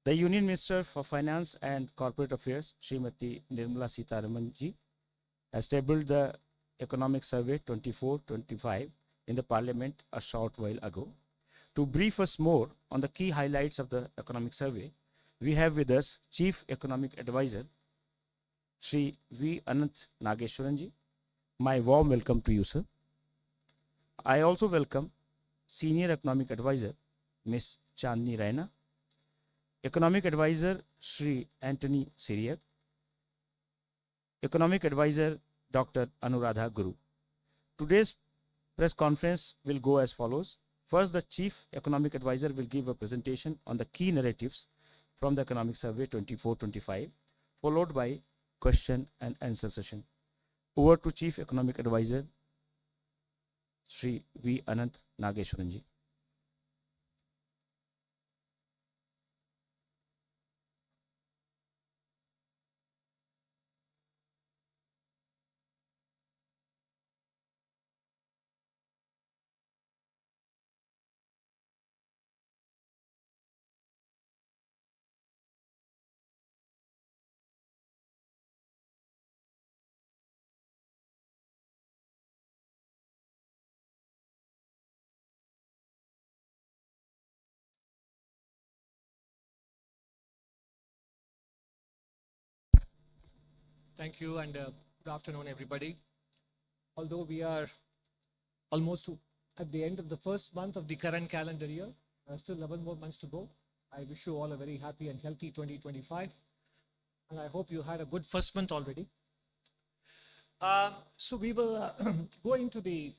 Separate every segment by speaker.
Speaker 1: The Union Minister for Finance and Corporate Affairs, Srimati Nirmala Sitharaman ji, has tabled the Economic Survey 24-25 in the Parliament a short while ago. To brief us more on the key highlights of the Economic Survey, we have with us Chief Economic Advisor, Shri V. Anant Nageshwaran ji. My warm welcome to you, sir. I also welcome Senior Economic Advisor, Ms. Chandni Raina, Economic Advisor, Shri Anthony Syriac, Economic Advisor, Dr. Anuradha Guru. Today's press conference will go as follows. First, the Chief Economic Advisor will give a presentation on the key narratives from the Economic Survey 24-25, followed by question and answer session. Over to Chief Economic Advisor, Shri V. Anant Nageshwaran ji.
Speaker 2: Thank you and good afternoon, everybody. Although we are almost at the end of the first month of the current calendar year, still 11 more months to go. I wish you all a very happy and healthy 2025. And I hope you had a good first month already. So we will go into the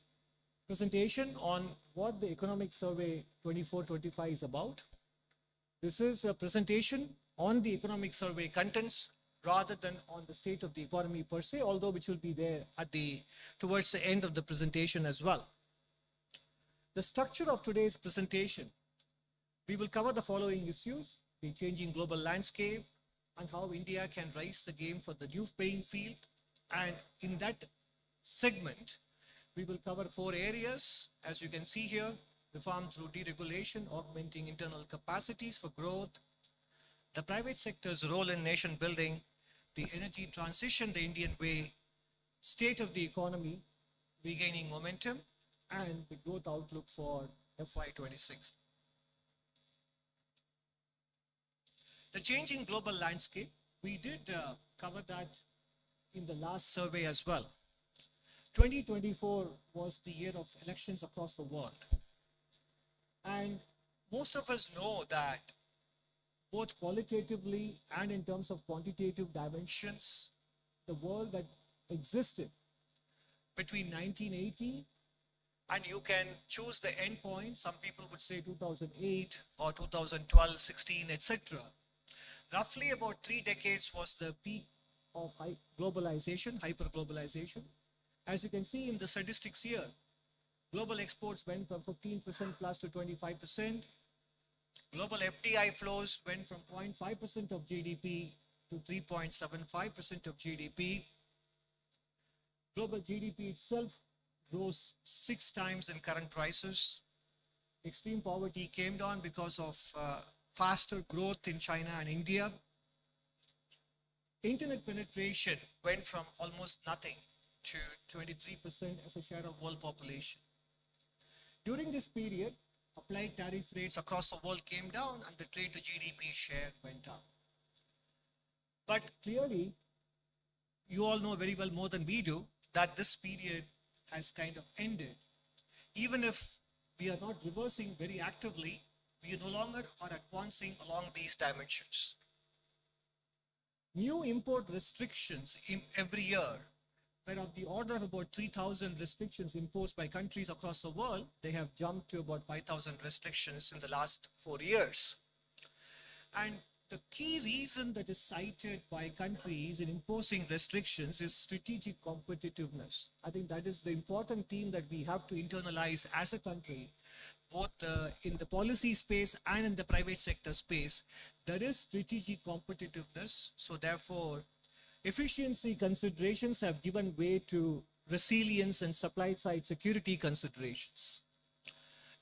Speaker 2: presentation on what the Economic Survey 24-25 is about. This is a presentation on the Economic Survey contents rather than on the state of the economy per se, although which will be there towards the end of the presentation as well. The structure of today's presentation, we will cover the following issues: the changing global landscape and how India can rise the game for the new playing field. And in that segment, we will cover 4 areas, as you can see here: reform through deregulation, augmenting internal capacities for growth, the private sector's role in nation building, the energy transition the Indian way, state of the economy regaining momentum, and the growth outlook for FY26. The changing global landscape, we did cover that in the last survey as well. 2024 was the year of elections across the world. And most of us know that both qualitatively and in terms of quantitative dimensions, the world that existed between 1980 and you can choose the end point. Some people would say 2008 or 2012, 16, etc. Roughly about 3 decades was the peak of globalization, hyper-globalization. As you can see in the statistics here, global exports went from 15% plus to 25%. Global FDI flows went from 0.5% of GDP to 3.75% of GDP. Global GDP itself rose 6 times in current prices. Extreme poverty came down because of faster growth in China and India. Internet penetration went from almost nothing to 23% as a share of world population. During this period, applied tariff rates across the world came down and the trade to GDP share went up. But clearly, you all know very well more than we do that this period has kind of ended. Even if we are not reversing very actively, we no longer are advancing along these dimensions. New import restrictions in every year were of the order of about 3,000 restrictions imposed by countries across the world. They have jumped to about 5,000 restrictions in the last 4 years. And the key reason that is cited by countries in imposing restrictions is strategic competitiveness. I think that is the important theme that we have to internalize as a country, both in the policy space and in the private sector space. There is strategic competitiveness. So therefore, efficiency considerations have given way to resilience and supply side security considerations.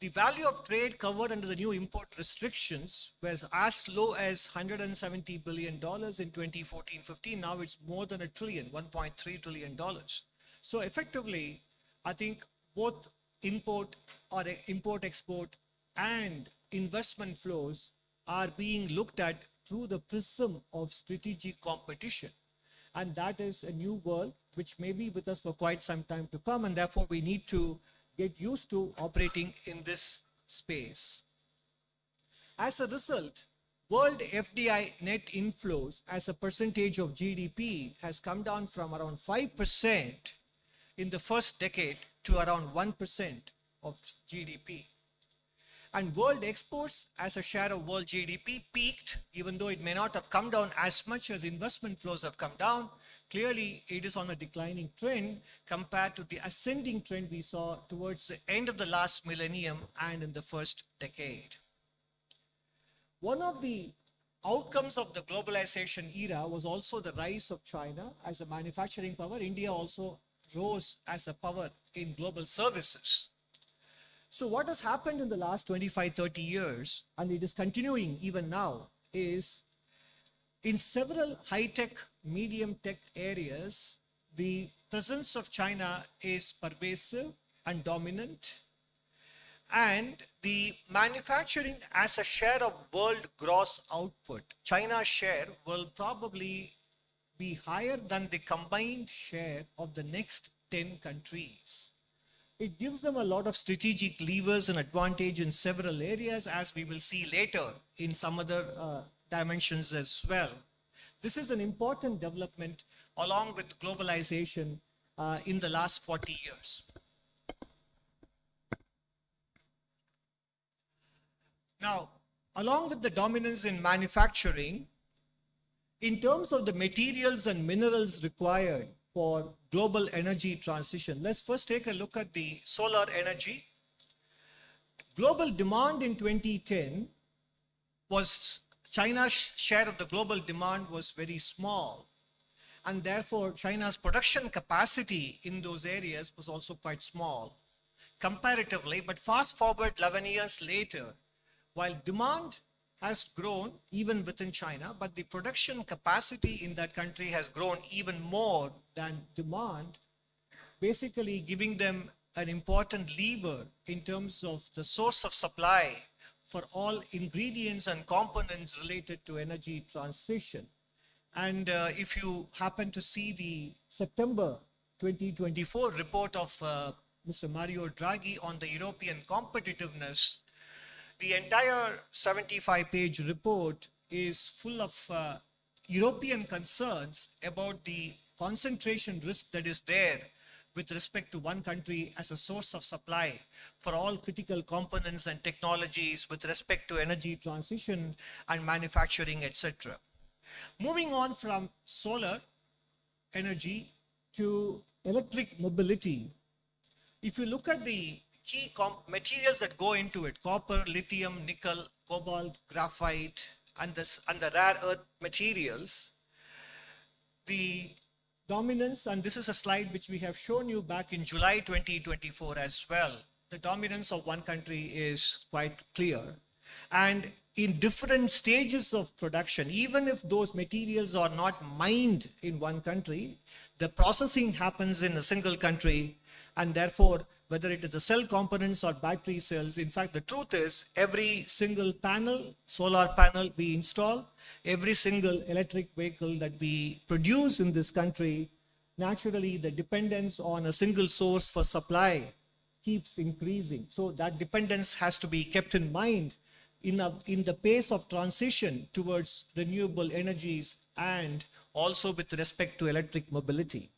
Speaker 2: The value of trade covered under the new import restrictions was as low as $170 billion in 2014-15. Now it's more than a trillion, $1.3 trillion. So effectively, I think both import-export and investment flows are being looked at through the prism of strategic competition. And that is a new world which may be with us for quite some time to come, and therefore we need to get used to operating in this space. As a result, world FDI net inflows as a percentage of GDP has come down from around 5% in the first decade to around 1% of GDP. And world exports as a share of world GDP peaked, even though it may not have come down as much as investment flows have come down. Clearly, it is on a declining trend compared to the ascending trend we saw towards the end of the last millennium and in the first decade. One of the outcomes of the globalization era was also the rise of China as a manufacturing power. India also rose as a power in global services. So what has happened in the last 25, 30 years, and it is continuing even now, is in several high-tech, medium-tech areas, the presence of China is pervasive and dominant. And the manufacturing as a share of world gross output, China's share will probably be higher than the combined share of the next 10 countries. It gives them a lot of strategic levers and advantage in several areas, as we will see later in some other dimensions as well. This is an important development along with globalization in the last 40 years. Now, along with the dominance in manufacturing, in terms of the materials and minerals required for global energy transition, let's first take a look at the solar energy. Global demand in 2010 was, China's share of the global demand was very small. And therefore, China's production capacity in those areas was also quite small comparatively. But fast forward 11 years later, while demand has grown even within China, but the production capacity in that country has grown even more than demand, basically giving them an important lever in terms of the source of supply for all ingredients and components related to energy transition. And if you happen to see the September 2024 report of Mr. Mario Draghi on the European competitiveness, the entire 75-page report is full of European concerns about the concentration risk that is there with respect to one country as a source of supply for all critical components and technologies with respect to energy transition and manufacturing, etc. Moving on from solar energy to electric mobility, if you look at the key materials that go into it, copper, lithium, nickel, cobalt, graphite, and the rare earth materials, the dominance, and this is a slide which we have shown you back in July 2024 as well, the dominance of one country is quite clear. And in different stages of production, even if those materials are not mined in one country, the processing happens in a single country, and therefore whether it is the cell components or battery cells. In fact, the truth is every single panel, solar panel we install, every single electric vehicle that we produce in this country, naturally the dependence on a single source for supply keeps increasing. So that dependence has to be kept in mind in the pace of transition towards renewable energies and also with respect to electric mobility.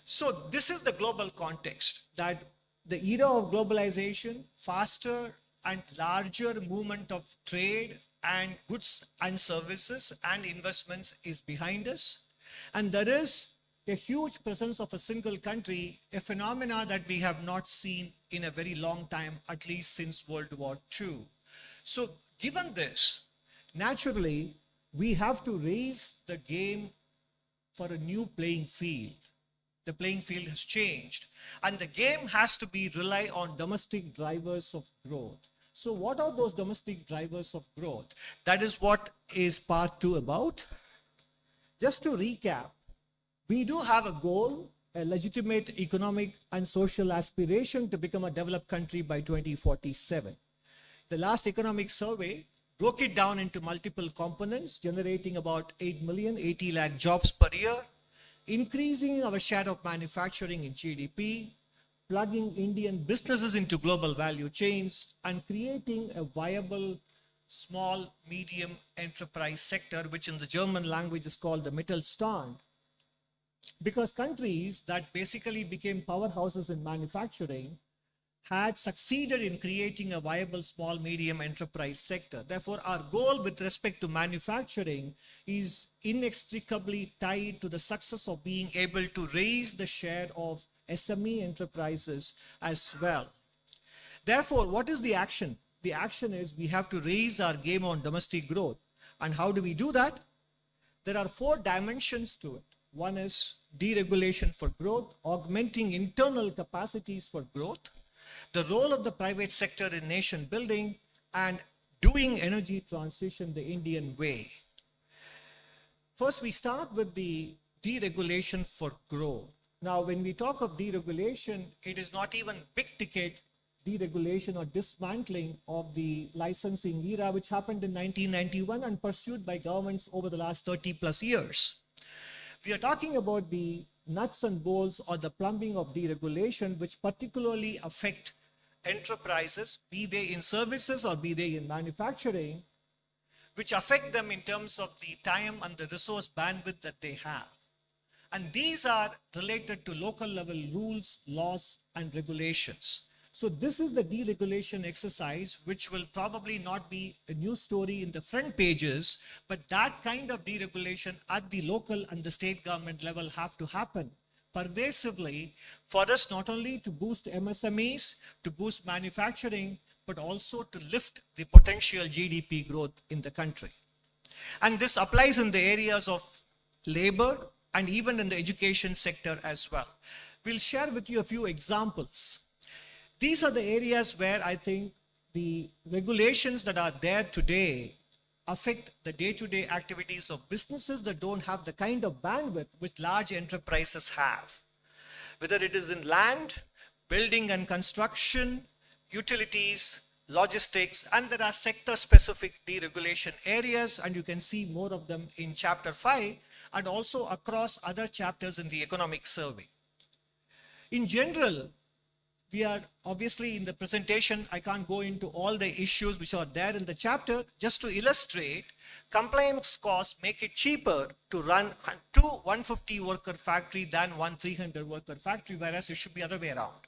Speaker 2: So this is the global context, that the era of globalization, faster and larger movement of trade and goods and services and investments is behind us. And there is a huge presence of a single country, a phenomena that we have not seen in a very long time, at least since World War II. So given this, naturally, we have to raise the game for a new playing field. The playing field has changed. And the game has to be rely on domestic drivers of growth. So what are those domestic drivers of growth? That is what is part 2 about. Just to recap, we do have a goal, a legitimate economic and social aspiration to become a developed country by 2047. The last economic survey broke it down into multiple components, generating about 8 million, 80 lakh jobs per year, increasing our share of manufacturing in GDP, plugging Indian businesses into global value chains, and creating a viable small, medium enterprise sector, which in the German language is called the Mittelstand. Because countries that basically became powerhouses in manufacturing had succeeded in creating a viable small medium enterprise sector. Therefore, our goal with respect to manufacturing is inextricably tied to the success of being able to raise the share of SME enterprises as well. Therefore, what is the action? The action is we have to raise our game on domestic growth. And how do we do that? There are 4 dimensions to it. One is deregulation for growth, augmenting internal capacities for growth, the role of the private sector in nation building, and doing energy transition the Indian way. First, we start with the deregulation for growth. Now, when we talk of deregulation, it is not even big ticket deregulation or dismantling of the licensing era, which happened in 1991 and pursued by governments over the last 30 plus years. We are talking about the nuts and bolts or the plumbing of deregulation, which particularly affect enterprises, be they in services or be they in manufacturing, which affect them in terms of the time and the resource bandwidth that they have. And these are related to local level rules, laws, and regulations. So this is the deregulation exercise, which will probably not be a news story in the front pages, but that kind of deregulation at the local and the state government level have to happen pervasively for us not only to boost MSMEs, to boost manufacturing, but also to lift the potential GDP growth in the country. And this applies in the areas of labor and even in the education sector as well. We'll share with you a few examples. These are the areas where I think the regulations that are there today affect the day-to-day activities of businesses that don't have the kind of bandwidth which large enterprises have. Whether it is in land, building and construction, utilities, logistics, and there are sector-specific deregulation areas, and you can see more of them in chapter 5 and also across other chapters in the economic survey. In general, we are obviously in the presentation, I can't go into all the issues which are there in the chapter. Just to illustrate, compliance costs make it cheaper to run a 150 worker factory than one 300 worker factory, whereas it should be the other way around.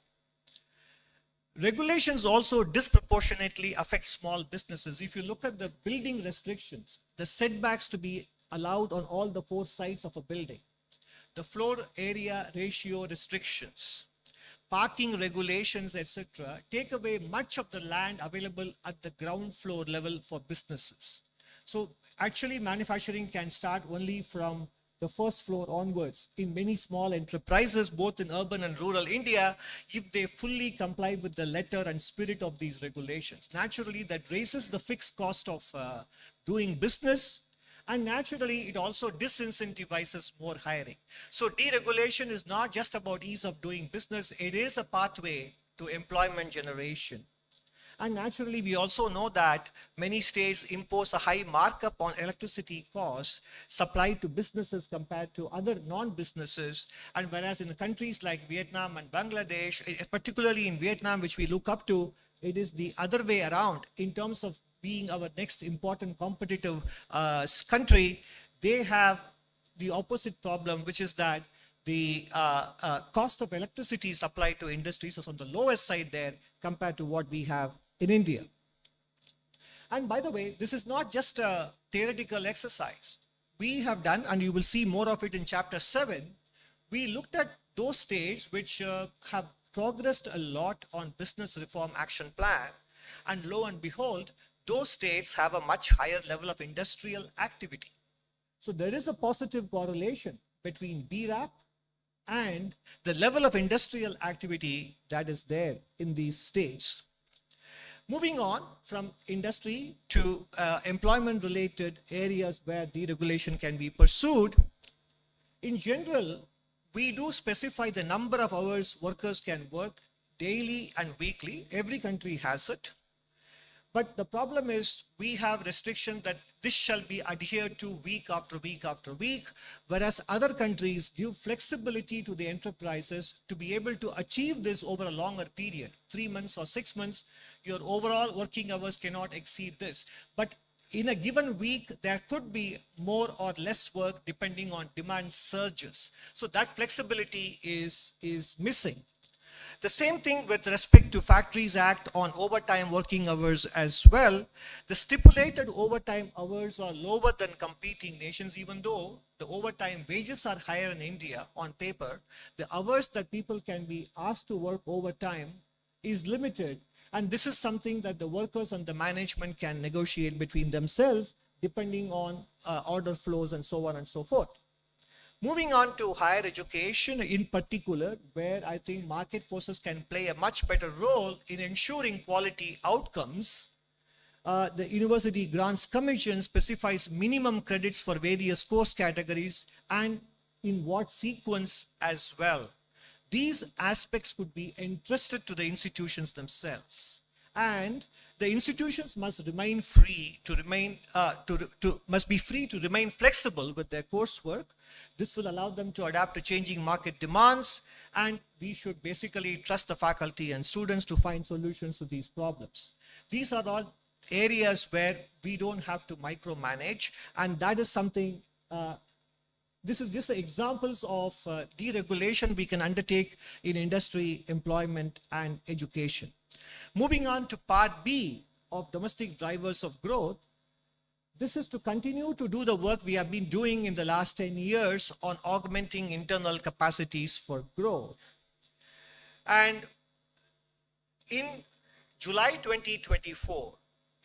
Speaker 2: Regulations also disproportionately affect small businesses. If you look at the building restrictions, the setbacks to be allowed on all the 4 sides of a building, the floor area ratio restrictions, parking regulations, etc., take away much of the land available at the ground floor level for businesses. So actually manufacturing can start only from the first floor onwards in many small enterprises, both in urban and rural India, if they fully comply with the letter and spirit of these regulations. Naturally, that raises the fixed cost of doing business, and naturally, it also disincentivizes more hiring. So deregulation is not just about ease of doing business, it is a pathway to employment generation. And naturally, we also know that many states impose a high markup on electricity costs supplied to businesses compared to other non-businesses. And whereas in countries like Vietnam and Bangladesh, particularly in Vietnam, which we look up to, it is the other way around in terms of being our next important competitive country. They have the opposite problem, which is that the cost of electricity supplied to industries is on the lowest side there compared to what we have in India. And by the way, this is not just a theoretical exercise. We have done, and you will see more of it in chapter 7, we looked at those states which have progressed a lot on business reform action plan, and lo and behold, those states have a much higher level of industrial activity. So there is a positive correlation between BRAP and the level of industrial activity that is there in these states. Moving on from industry to employment related areas where deregulation can be pursued, in general, we do specify the number of hours workers can work daily and weekly. Every country has it. But the problem is we have restriction that this shall be adhered to week after week after week, whereas other countries give flexibility to the enterprises to be able to achieve this over a longer period, 3 months or 6 months. Your overall working hours cannot exceed this. But in a given week, there could be more or less work depending on demand surges. So that flexibility is missing. The same thing with respect to Factories Act on overtime working hours as well. The stipulated overtime hours are lower than competing nations, even though the overtime wages are higher in India on paper. The hours that people can be asked to work overtime is limited. And this is something that the workers and the management can negotiate between themselves, depending on order flows and so on and so forth. Moving on to higher education in particular, where I think market forces can play a much better role in ensuring quality outcomes. The University Grants Commission specifies minimum credits for various course categories and in what sequence as well. These aspects could be entrusted to the institutions themselves, and the institutions must remain free to remain must be free to remain flexible with their coursework. This will allow them to adapt to changing market demands, and we should basically trust the faculty and students to find solutions to these problems. These are all areas where we don't have to micromanage, and that is something this is just examples of deregulation we can undertake in industry, employment, and education. Moving on to part B of domestic drivers of growth, this is to continue to do the work we have been doing in the last 10 years on augmenting internal capacities for growth. And in July 2024,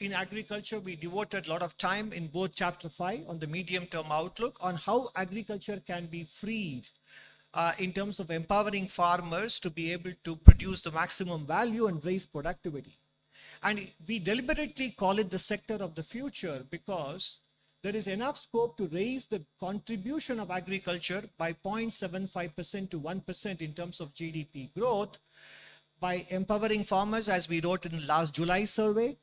Speaker 2: in agriculture, we devoted a lot of time in both chapter 5 on the medium-term outlook on how agriculture can be freed in terms of empowering farmers to be able to produce the maximum value and raise productivity. And we deliberately call it the sector of the future because there is enough scope to raise the contribution of agriculture by 0.75% to 1% in terms of GDP growth by empowering farmers, as we wrote in the last July survey.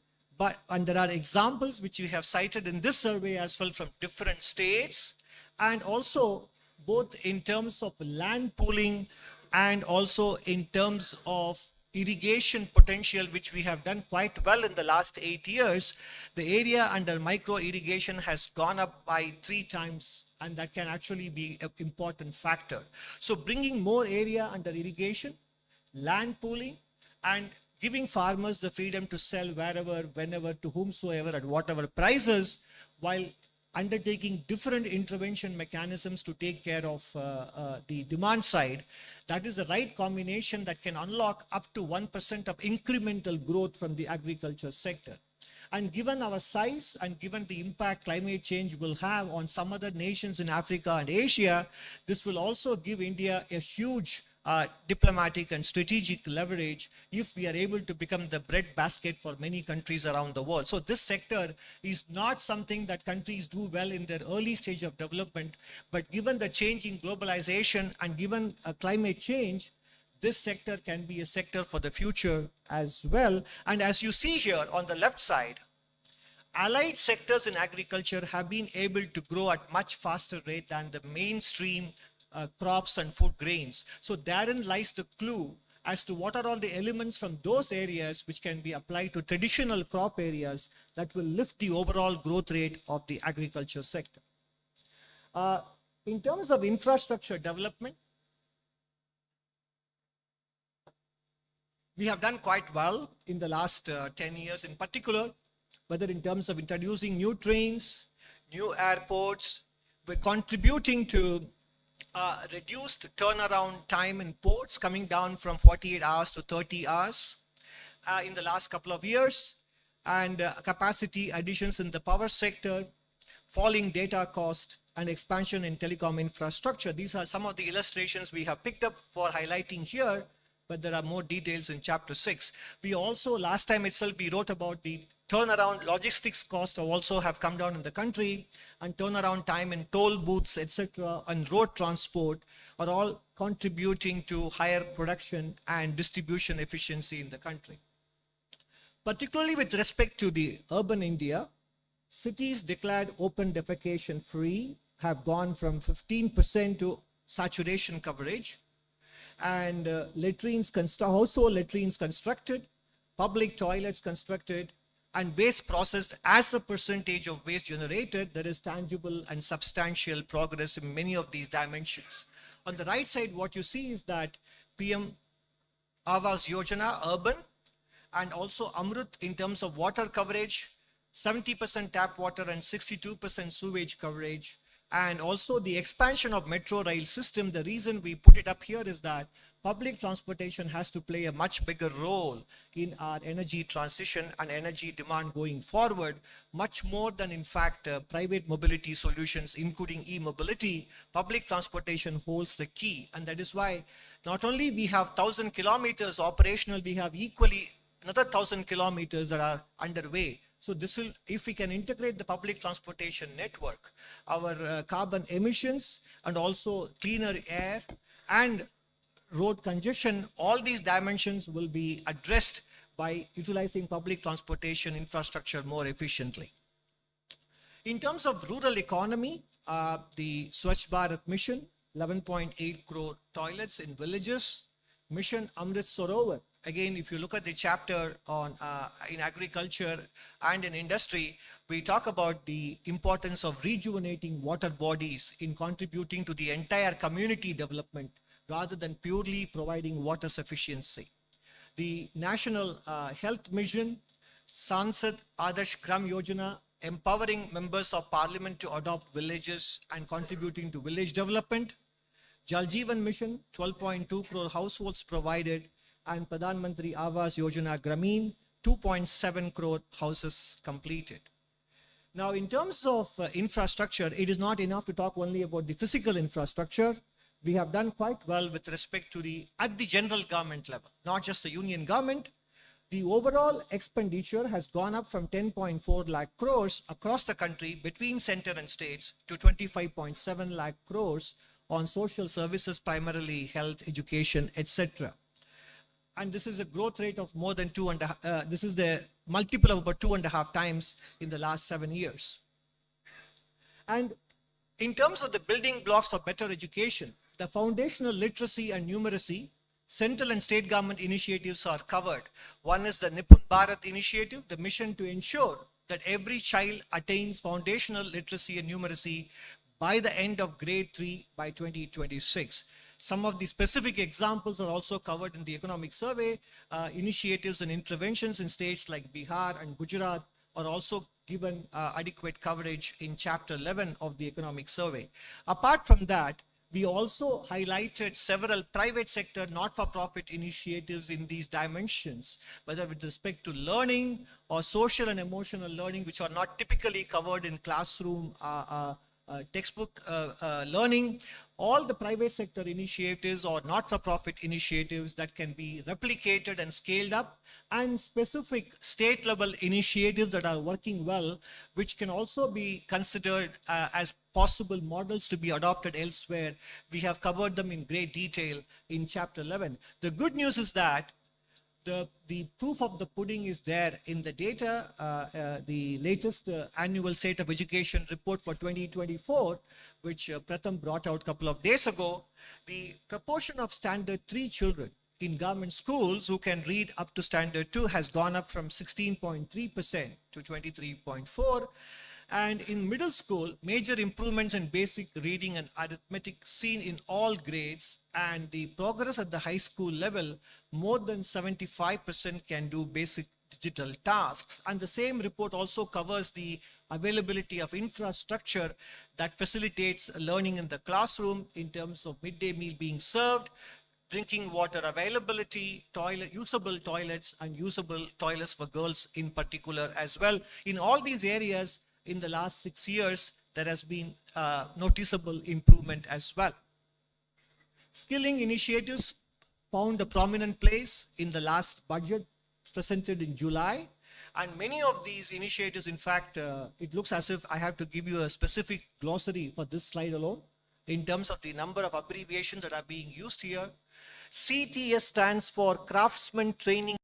Speaker 2: And there are examples which we have cited in this survey as well from different states, and also both in terms of land pooling and also in terms of irrigation potential, which we have done quite well in the last 8 years. The area under micro irrigation has gone up by 3 times, and that can actually be an important factor. So bringing more area under irrigation, land pooling, and giving farmers the freedom to sell wherever, whenever, to whomsoever, at whatever prices, while undertaking different intervention mechanisms to take care of the demand side. That is the right combination that can unlock up to 1% of incremental growth from the agriculture sector. And given our size and given the impact climate change will have on some other nations in Africa and Asia, this will also give India a huge diplomatic and strategic leverage if we are able to become the breadbasket for many countries around the world. So this sector is not something that countries do well in their early stage of development, but given the change in globalization and given climate change, this sector can be a sector for the future as well. And as you see here on the left side, allied sectors in agriculture have been able to grow at much faster rate than the mainstream crops and food grains. So therein lies the clue as to what are all the elements from those areas which can be applied to traditional crop areas that will lift the overall growth rate of the agriculture sector. In terms of infrastructure development, we have done quite well in the last 10 years in particular, whether in terms of introducing new trains, new airports. We're contributing to reduced turnaround time in ports, coming down from 48 hours to 30 hours in the last couple of years, and capacity additions in the power sector, falling data cost, and expansion in telecom infrastructure. These are some of the illustrations we have picked up for highlighting here, but there are more details in chapter 6. We also, last time itself, we wrote about the turnaround logistics costs also have come down in the country, and turnaround time in toll booths, etc., and road transport are all contributing to higher production and distribution efficiency in the country. Particularly with respect to the urban India, cities declared open defecation free have gone from 15% to saturation coverage, and household latrines constructed, public toilets constructed, and waste processed as a percentage of waste generated. There is tangible and substantial progress in many of these dimensions. On the right side, what you see is that PM Awas Yojana urban and also Amrut in terms of water coverage, 70% tap water and 62% sewage coverage, and also the expansion of metro rail system. The reason we put it up here is that public transportation has to play a much bigger role in our energy transition and energy demand going forward, much more than in fact private mobility solutions, including e-mobility. Public transportation holds the key, and that is why not only we have 1,000 kilometers operational, we have equally another 1,000 kilometers that are underway. So this will, if we can integrate the public transportation network, our carbon emissions and also cleaner air and road congestion, all these dimensions will be addressed by utilizing public transportation infrastructure more efficiently. In terms of rural economy, the Swachh Bharat mission, 11.8 crore toilets in villages. Mission Amrit Sarovar, again, if you look at the chapter on in agriculture and in industry, we talk about the importance of rejuvenating water bodies in contributing to the entire community development rather than purely providing water sufficiency. The National Health Mission, Sansad Adarsh Gram Yojana, empowering members of parliament to adopt villages and contributing to village development. Jal Jeevan Mission, 12.2 crore households provided, and Pradhan Mantri Awas Yojana Grameen, 2.7 crore houses completed. Now, in terms of infrastructure, it is not enough to talk only about the physical infrastructure. We have done quite well with respect to at the general government level, not just the union government. The overall expenditure has gone up from 10.4 lakh crores across the country between center and states to 25.7 lakh crores on social services, primarily health, education, etc. And this is a growth rate of more than this is the multiple of about 2.5 times in the last 7 years. And in terms of the building blocks for better education, the foundational literacy and numeracy, central and state government initiatives are covered. One is the Nipun Bharat initiative, the mission to ensure that every child attains foundational literacy and numeracy by the end of grade 3 by 2026. Some of the specific examples are also covered in the economic survey. Initiatives and interventions in states like Bihar and Gujarat are also given adequate coverage in chapter 11 of the economic survey. Apart from that, we also highlighted several private sector not-for-profit initiatives in these dimensions, whether with respect to learning or social and emotional learning, which are not typically covered in classroom textbook learning. All the private sector initiatives or not-for-profit initiatives that can be replicated and scaled up, and specific state level initiatives that are working well, which can also be considered as possible models to be adopted elsewhere. We have covered them in great detail in chapter 11. The good news is that the proof of the pudding is there in the data. The latest annual State of Education report for 2024, which Pratham brought out a couple of days ago, the proportion of standard 3 children in government schools who can read up to standard 2 has gone up from 16.3% to 23.4%. And in middle school, major improvements in basic reading and arithmetic seen in all grades, and the progress at the high school level, more than 75% can do basic digital tasks. And the same report also covers the availability of infrastructure that facilitates learning in the classroom in terms of midday meal being served, drinking water availability, usable toilets, and usable toilets for girls in particular as well. In all these areas, in the last 6 years, there has been noticeable improvement as well. Skilling initiatives found a prominent place in the last budget presented in July. And many of these initiatives, in fact, it looks as if I have to give you a specific glossary for this slide alone in terms of the number of abbreviations that are being used here. CTS stands for Craftsman Training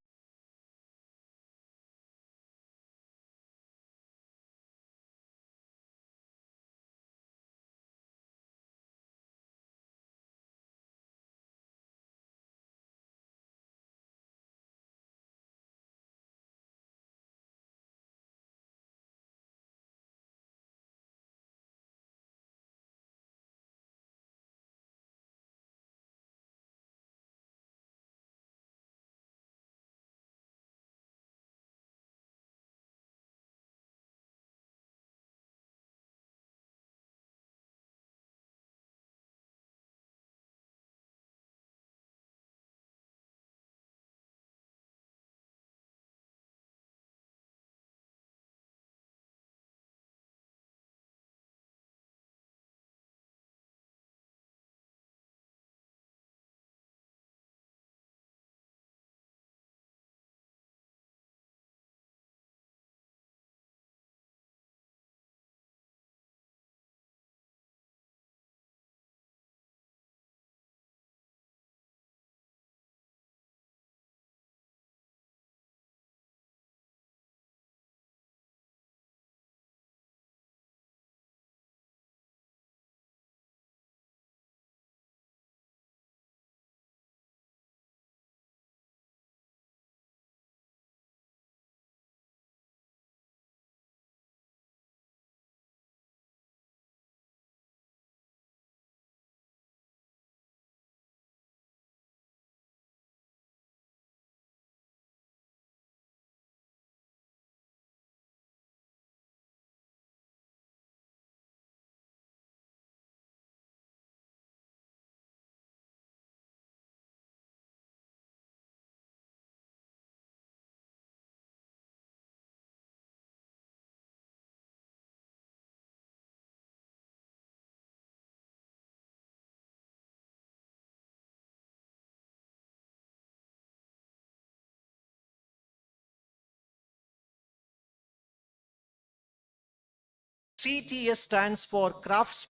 Speaker 2: CTS stands for Crafts.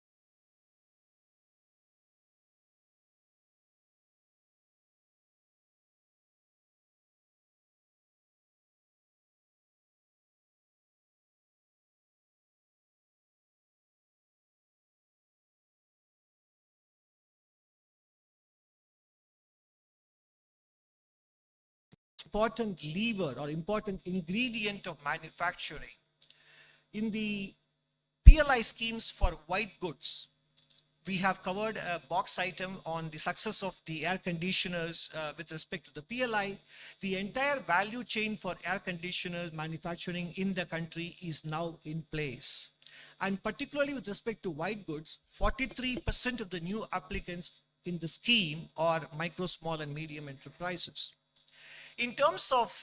Speaker 2: Important lever or important ingredient of manufacturing. In the PLI schemes for white goods, we have covered a box item on the success of the air conditioners with respect to the PLI. The entire value chain for air conditioners manufacturing in the country is now in place. And particularly with respect to white goods, 43% of the new applicants in the scheme are micro, small, and medium enterprises. In terms of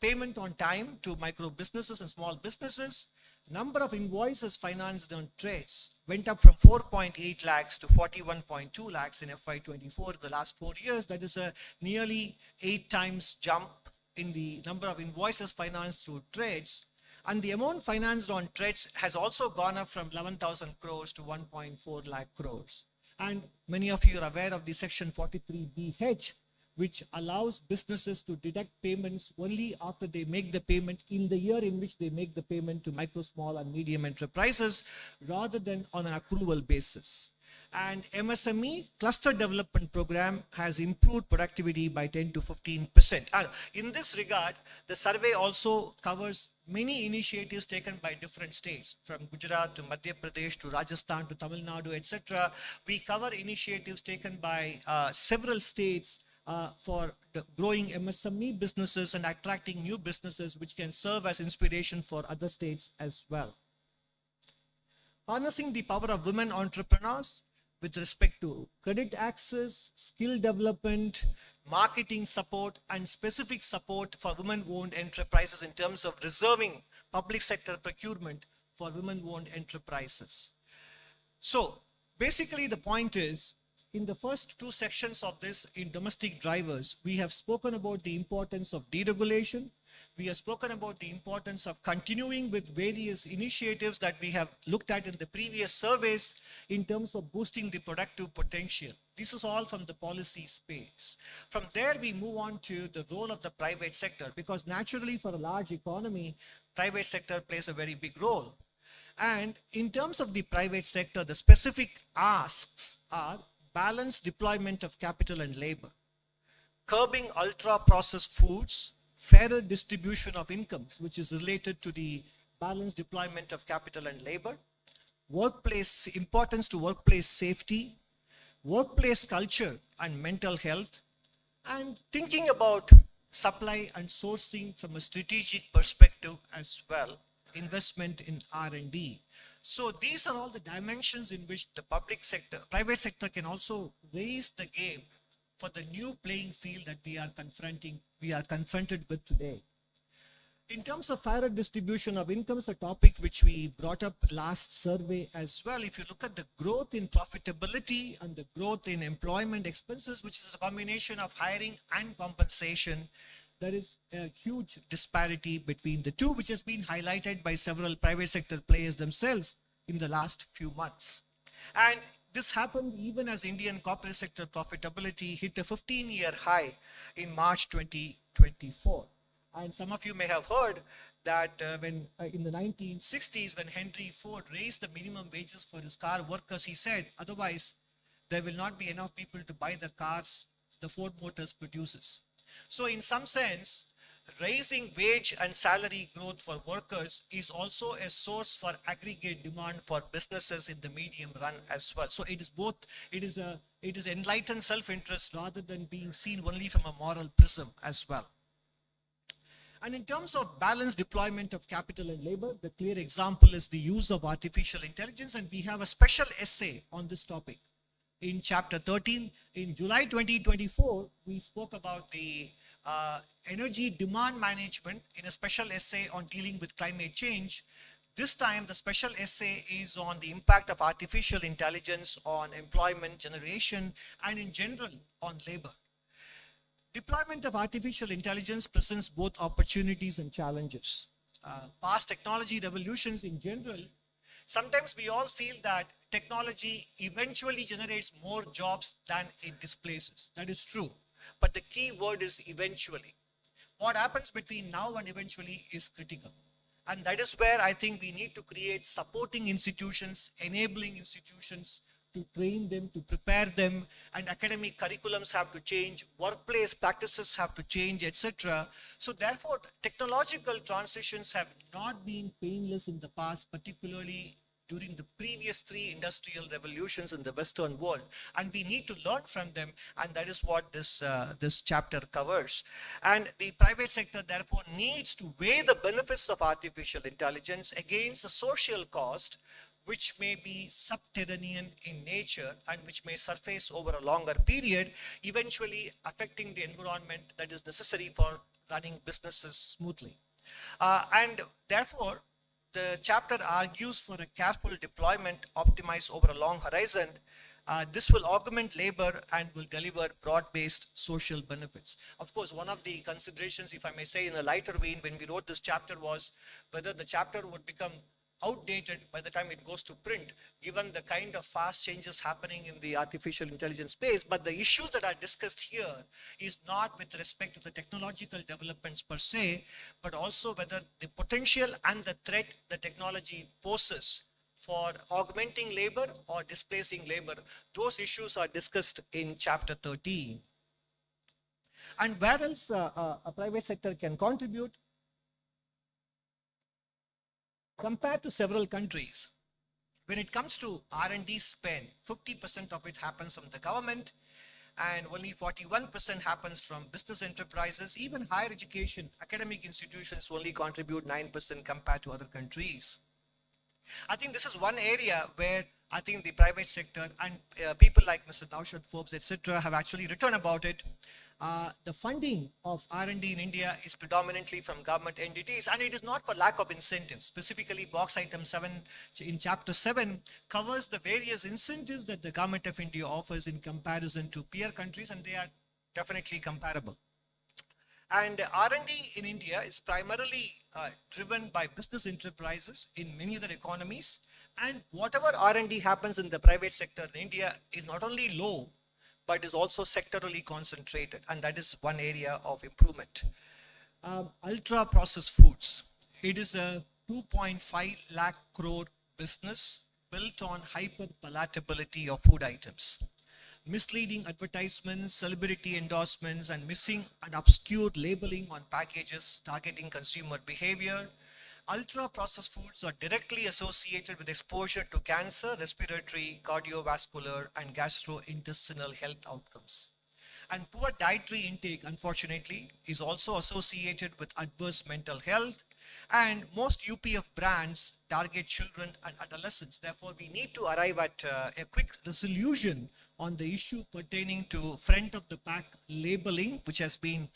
Speaker 2: payment on time to micro businesses and small businesses, number of invoices financed on trades went up from 4.8 lakhs to 41.2 lakhs in FY24 the last 4 years. That is a nearly 8 times jump in the number of invoices financed through trades. And the amount financed on trades has also gone up from 11,000 crores to 1.4 lakh crores. And many of you are aware of the Section 43BH, which allows businesses to deduct payments only after they make the payment in the year in which they make the payment to micro, small, and medium enterprises rather than on an accrual basis. And MSME cluster development program has improved productivity by 10 to 15%. And in this regard, the survey also covers many initiatives taken by different states, from Gujarat to Madhya Pradesh to Rajasthan to Tamil Nadu, etc. We cover initiatives taken by several states for the growing MSME businesses and attracting new businesses, which can serve as inspiration for other states as well. Harnessing the power of women entrepreneurs with respect to credit access, skill development, marketing support, and specific support for women-owned enterprises in terms of reserving public sector procurement. for women-owned enterprises. So basically the point is, in the first two sections of this, in domestic drivers, we have spoken about the importance of deregulation. We have spoken about the importance of continuing with various initiatives that we have looked at in the previous surveys in terms of boosting the productive potential. This is all from the policy space. From there, we move on to the role of the private sector, because naturally for a large economy, private sector plays a very big role. And in terms of the private sector, the specific asks are balanced deployment of capital and labor, curbing ultra-processed foods, fairer distribution of incomes, which is related to the balanced deployment of capital and labor, workplace importance to workplace safety, workplace culture and mental health, and thinking about supply and sourcing from a strategic perspective as well, investment in R&D. So these are all the dimensions in which the private sector can also raise the game for the new playing field that we are confronted with today. In terms of fairer distribution of incomes, a topic which we brought up last survey as well, if you look at the growth in profitability and the growth in employment expenses, which is a combination of hiring and compensation, there is a huge disparity between the two, which has been highlighted by several private sector players themselves in the last few months. And this happened even as Indian corporate sector profitability hit a 15-year high in March 2024. And some of you may have heard that when in the 1960s, when Henry Ford raised the minimum wages for his car workers, he said, otherwise there will not be enough people to buy the cars the Ford Motors produces. So in some sense, raising wage and salary growth for workers is also a source for aggregate demand for businesses in the medium run as well. So it is both, it is enlightened self-interest rather than being seen only from a moral prism as well. And in terms of balanced deployment of capital and labor, the clear example is the use of artificial intelligence, and we have a special essay on this topic in chapter 13. In July 2024, we spoke about the energy demand management in a special essay on dealing with climate change. This time, the special essay is on the impact of artificial intelligence on employment generation and in general on labor. Deployment of artificial intelligence presents both opportunities and challenges. Past technology revolutions in general, sometimes we all feel that technology eventually generates more jobs than it displaces. That is true. But the key word is eventually. What happens between now and eventually is critical. And that is where I think we need to create supporting institutions, enabling institutions to train them, to prepare them, and academic curriculums have to change, workplace practices have to change, etc. So therefore, technological transitions have not been painless in the past, particularly during the previous three industrial revolutions in the Western world, and we need to learn from them, and that is what this chapter covers. And the private sector therefore needs to weigh the benefits of artificial intelligence against the social cost, which may be subterranean in nature and which may surface over a longer period, eventually affecting the environment that is necessary for running businesses smoothly. And therefore, the chapter argues for a careful deployment optimized over a long horizon. This will augment labor and will deliver broad-based social benefits. Of course, one of the considerations, if I may say in a lighter vein, when we wrote this chapter was whether the chapter would become outdated by the time it goes to print, given the kind of fast changes happening in the artificial intelligence space. But the issues that are discussed here is not with respect to the technological developments per se, but also whether the potential and the threat the technology poses for augmenting labor or displacing labor. Those issues are discussed in chapter 13. And where else a private sector can contribute? Compared to several countries, when it comes to R&D spend, 50% of it happens from the government and only 41% happens from business enterprises. Even higher education, academic institutions only contribute 9% compared to other countries. I think this is one area where I think the private sector and people like Mr. Naushad Forbes, etc., have actually written about it. the funding of R&D in India is predominantly from government entities, and it is not for lack of incentives. Specifically, box item 7 in chapter 7 covers the various incentives that the government of India offers in comparison to peer countries, and they are definitely comparable. And R&D in India is primarily driven by business enterprises in many other economies. And whatever R&D happens in the private sector in India is not only low, but is also sectorally concentrated. And that is one area of improvement. Ultra processed foods. It is a 2.5 lakh crore business built on hyper palatability of food items. Misleading advertisements, celebrity endorsements, and missing and obscure labeling on packages targeting consumer behavior. Ultra processed foods are directly associated with exposure to cancer, respiratory, cardiovascular, and gastrointestinal health outcomes. And poor dietary intake, unfortunately, is also associated with adverse mental health. And most UPF brands target children and adolescents. Therefore, we need to arrive at a quick resolution on the issue pertaining to front of the pack labeling, which has been,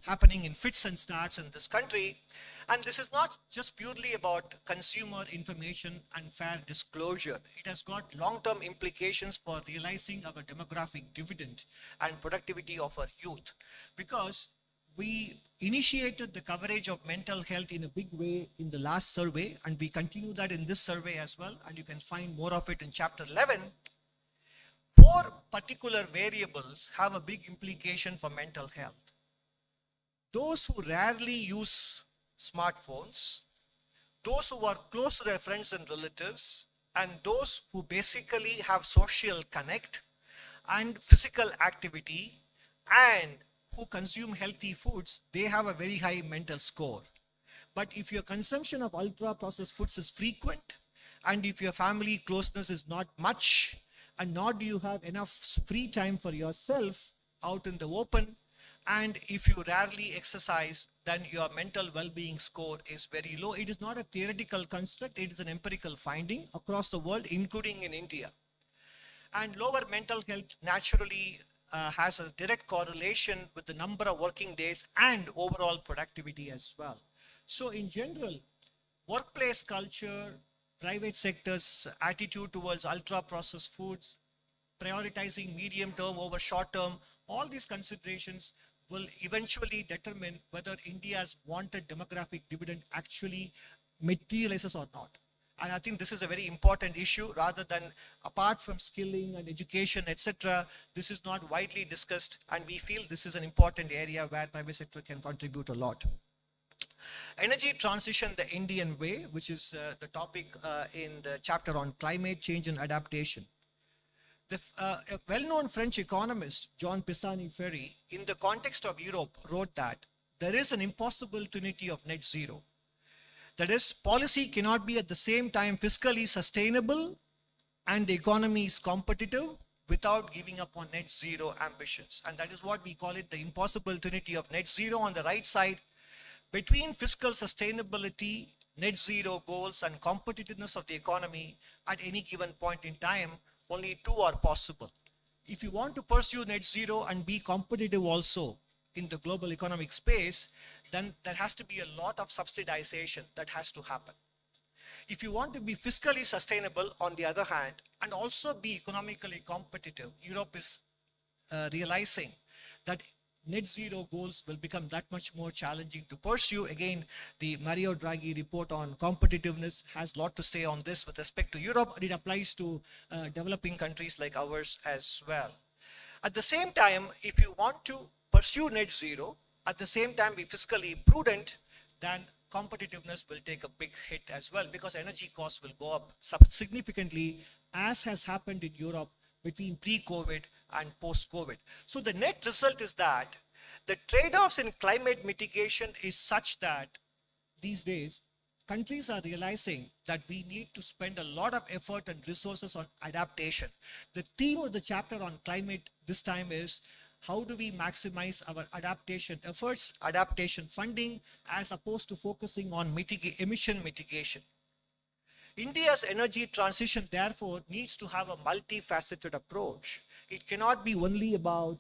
Speaker 2: happening in fits and starts in this country. And this is not just purely about consumer information and fair disclosure. It has got long-term implications for realizing our demographic dividend and productivity of our youth. Because we initiated the coverage of mental health in a big way in the last survey, and we continue that in this survey as well, and you can find more of it in chapter 11. 4 particular variables have a big implication for mental health. Those who rarely use smartphones, those who are close to their friends and relatives, and those who basically have social connect and physical activity and who consume healthy foods, they have a very high mental score. But if your consumption of ultra processed foods is frequent, and if your family closeness is not much, and nor do you have enough free time for yourself out in the open, and if you rarely exercise, then your mental well-being score is very low. It is not a theoretical construct, it is an empirical finding across the world, including in India. And lower mental health naturally has a direct correlation with the number of working days and overall productivity as well. So in general, workplace culture, private sector's attitude towards ultra processed foods, prioritizing medium term over short term, all these considerations will eventually determine whether India's wanted demographic dividend actually materializes or not. And I think this is a very important issue. Rather than, apart from skilling and education, etc., this is not widely discussed, and we feel this is an important area where private sector can contribute a lot. Energy transition the Indian way, which is the topic in the chapter on climate change and adaptation. A well-known French economist, Jean Pisani-Ferry, in the context of Europe, wrote that there is an impossible trinity of net zero. That is, policy cannot be at the same time fiscally sustainable and the economy is competitive without giving up on net zero ambitions. And that is what we call it, the impossible trinity of net zero. On the right side, between fiscal sustainability, net zero goals, and competitiveness of the economy at any given point in time, only 2 are possible. If you want to pursue net zero and be competitive also in the global economic space, then there has to be a lot of subsidization that has to happen. If you want to be fiscally sustainable, on the other hand, and also be economically competitive, Europe is realizing that net zero goals will become that much more challenging to pursue. Again, the Mario Draghi report on competitiveness has a lot to say on this with respect to Europe, and it applies to developing countries like ours as well. At the same time, if you want to pursue net zero, at the same time be fiscally prudent, then competitiveness will take a big hit as well, because energy costs will go up significantly, as has happened in Europe between pre-COVID and post-COVID. So the net result is that the trade-offs in climate mitigation is such that these days countries are realizing that we need to spend a lot of effort and resources on adaptation. The theme of the chapter on climate this time is how do we maximize our adaptation efforts, adaptation funding, as opposed to focusing on emission mitigation. India's energy transition, therefore, needs to have a multifaceted approach. It cannot be only about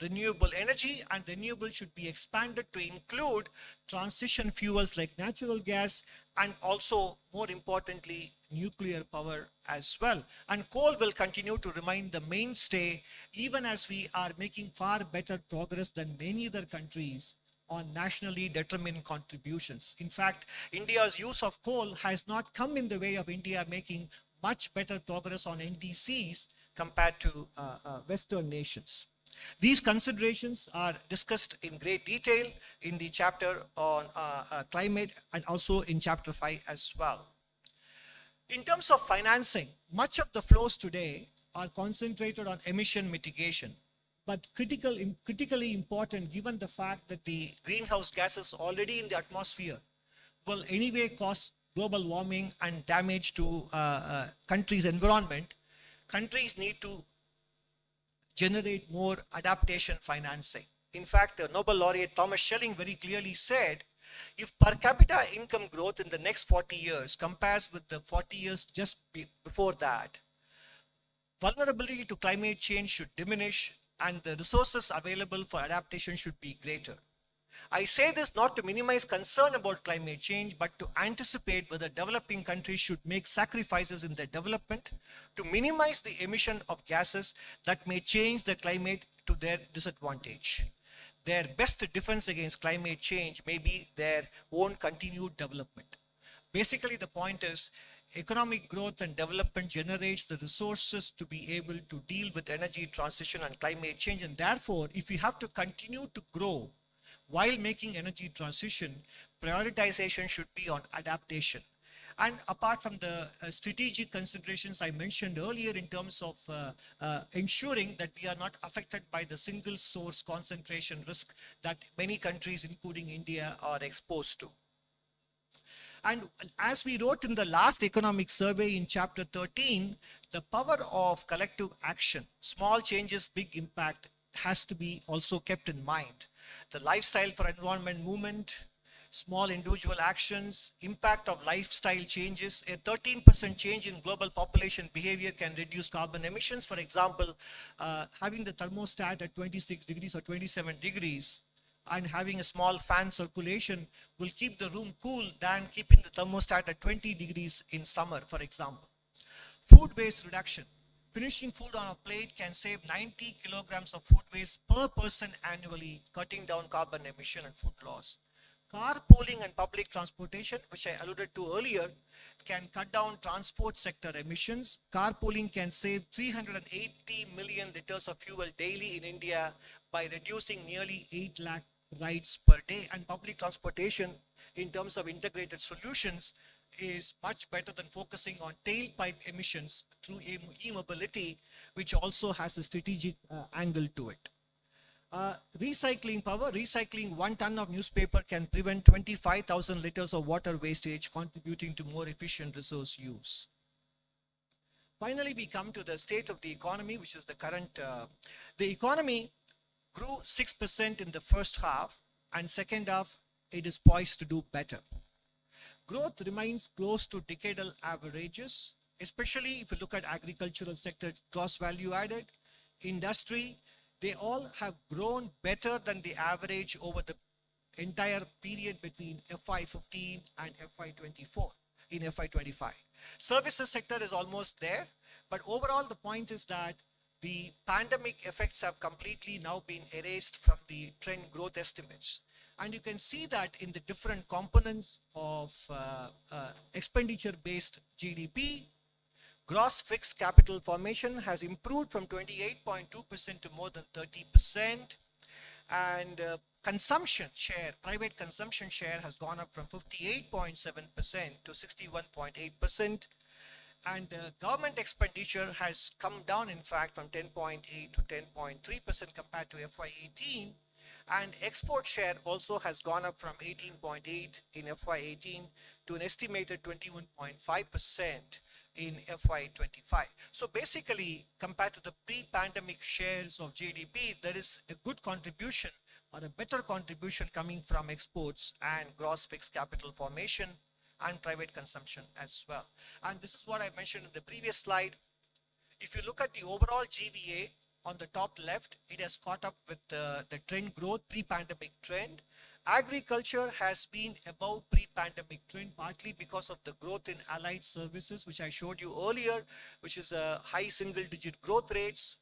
Speaker 2: renewable energy, and renewable should be expanded to include transition fuels like natural gas and also, more importantly, nuclear power as well. And coal will continue to remain the mainstay even as we are making far better progress than many other countries on nationally determined contributions. In fact, India's use of coal has not come in the way of India making much better progress on NDCs compared to Western nations. These considerations are discussed in great detail in the chapter on climate and also in chapter 5 as well. In terms of financing, much of the flows today are concentrated on emission mitigation, but critically important given the fact that the greenhouse gases already in the atmosphere will anyway cause global warming and damage to countries' environment. Countries need to generate more adaptation financing. In fact, the Nobel laureate Thomas Schelling very clearly said, if per capita income growth in the next 40 years compares with the 40 years just before that, vulnerability to climate change should diminish and the resources available for adaptation should be greater. I say this not to minimize concern about climate change, but to anticipate whether developing countries should make sacrifices in their development to minimize the emission of gases that may change the climate to their disadvantage. Their best defense against climate change may be their own continued development. Basically, the point is economic growth and development generates the resources to be able to deal with energy transition and climate change. And therefore, if we have to continue to grow while making energy transition, prioritization should be on adaptation. And apart from the strategic considerations I mentioned earlier in terms of ensuring that we are not affected by the single source concentration risk that many countries, including India, are exposed to. And as we wrote in the last economic survey in chapter 13, the power of collective action, small changes, big impact, has to be also kept in mind. The lifestyle for environment movement, small individual actions, impact of lifestyle changes. A 13% change in global population behavior can reduce carbon emissions. For example, having the thermostat at 26 degrees or 27 degrees and having a small fan circulation will keep the room cool than keeping the thermostat at 20 degrees in summer, for example. Food waste reduction. Finishing food on a plate can save 90 kilograms of food waste per person annually, cutting down carbon emission and food loss. Carpooling and public transportation, which I alluded to earlier, can cut down transport sector emissions. Carpooling can save 380 million liters of fuel daily in India by reducing nearly 8 lakh rides per day. And public transportation, in terms of integrated solutions, is much better than focusing on tailpipe emissions through e-mobility, which also has a strategic angle to it. Recycling power. Recycling 1 ton of newspaper can prevent 25,000 liters of water wastage, contributing to more efficient resource use. Finally, we come to the state of the economy, which is the current. The economy grew 6% in the first half, and second half, it is poised to do better. Growth remains close to decadal averages, especially if you look at agricultural sector, gross value added, industry, they all have grown better than the average over the entire period between FY15 and FY24 in FY25. Services sector is almost there, but overall the point is that the pandemic effects have completely now been erased from the trend growth estimates. And you can see that in the different components of expenditure-based GDP, gross fixed capital formation has improved from 28.2% to more than 30%. And consumption share, private consumption share has gone up from 58.7% to 61.8%. And government expenditure has come down, in fact, from 10.8 to 10.3% compared to FY18. And export share also has gone up from 18.8 in FY18 to an estimated 21.5% in FY25. So basically, compared to the pre-pandemic shares of GDP, there is a good contribution or a better contribution coming from exports and gross fixed capital formation and private consumption as well. And this is what I mentioned in the previous slide. If you look at the overall GVA, on the top left, it has caught up with the trend growth, pre-pandemic trend. Agriculture has been above pre-pandemic trend, partly because of the growth in allied services, which I showed you earlier, which is a high single-digit growth rates.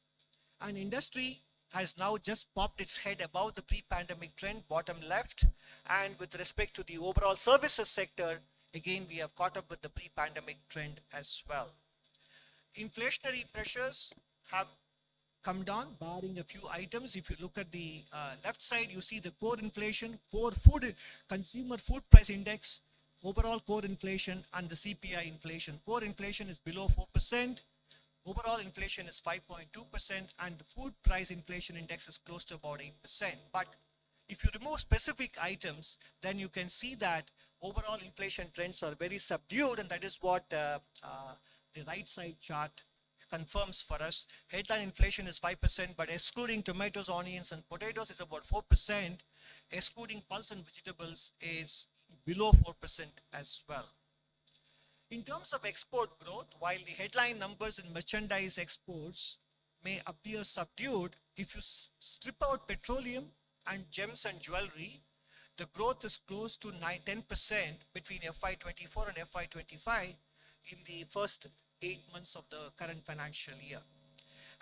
Speaker 2: And industry has now just popped its head above the pre-pandemic trend, bottom left. And with respect to the overall services sector, again, we have caught up with the pre-pandemic trend as well. Inflationary pressures have come down, barring a few items. If you look at the left side, you see the core inflation, core food, consumer food price index, overall core inflation, and the CPI inflation. Core inflation is below 4%. Overall inflation is 5.2%, and the food price inflation index is close to about 8%. But if you remove specific items, then you can see that overall inflation trends are very subdued, and that is what the right side chart confirms for us. Headline inflation is 5%, but excluding tomatoes, onions, and potatoes is about 4%. Excluding pulse and vegetables is below 4% as well. In terms of export growth, while the headline numbers in merchandise exports may appear subdued, if you strip out petroleum and gems and jewelry, the growth is close to 10% between FY24 and FY25 in the first 8 months of the current financial year.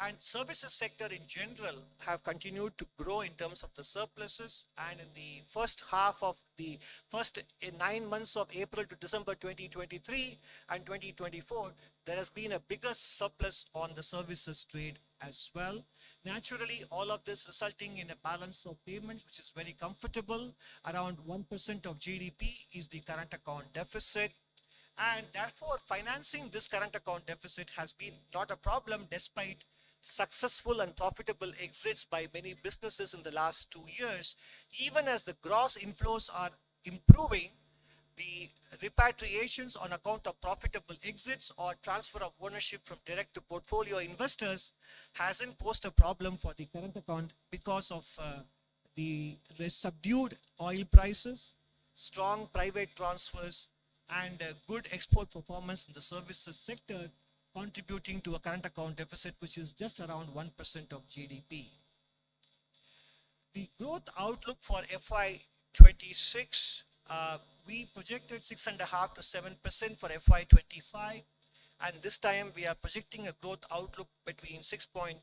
Speaker 2: And services sector in general have continued to grow in terms of the surpluses, and in the first half of the first 9 months of April to December 2023 and 2024, there has been a bigger surplus on the services trade as well. Naturally, all of this resulting in a balance of payments, which is very comfortable. Around 1% of GDP is the current account deficit. And therefore, financing this current account deficit has been not a problem, despite successful and profitable exits by many businesses in the last 2 years. Even as the gross inflows are improving, the repatriations on account of profitable exits or transfer of ownership from direct to portfolio investors hasn't posed a problem for the current account because of the subdued oil prices, strong private transfers, and good export performance in the services sector, contributing to a current account deficit which is just around 1% of GDP. The growth outlook for FY26, we projected 6.5% to 7% for FY25, and this time we are projecting a growth outlook between 6.3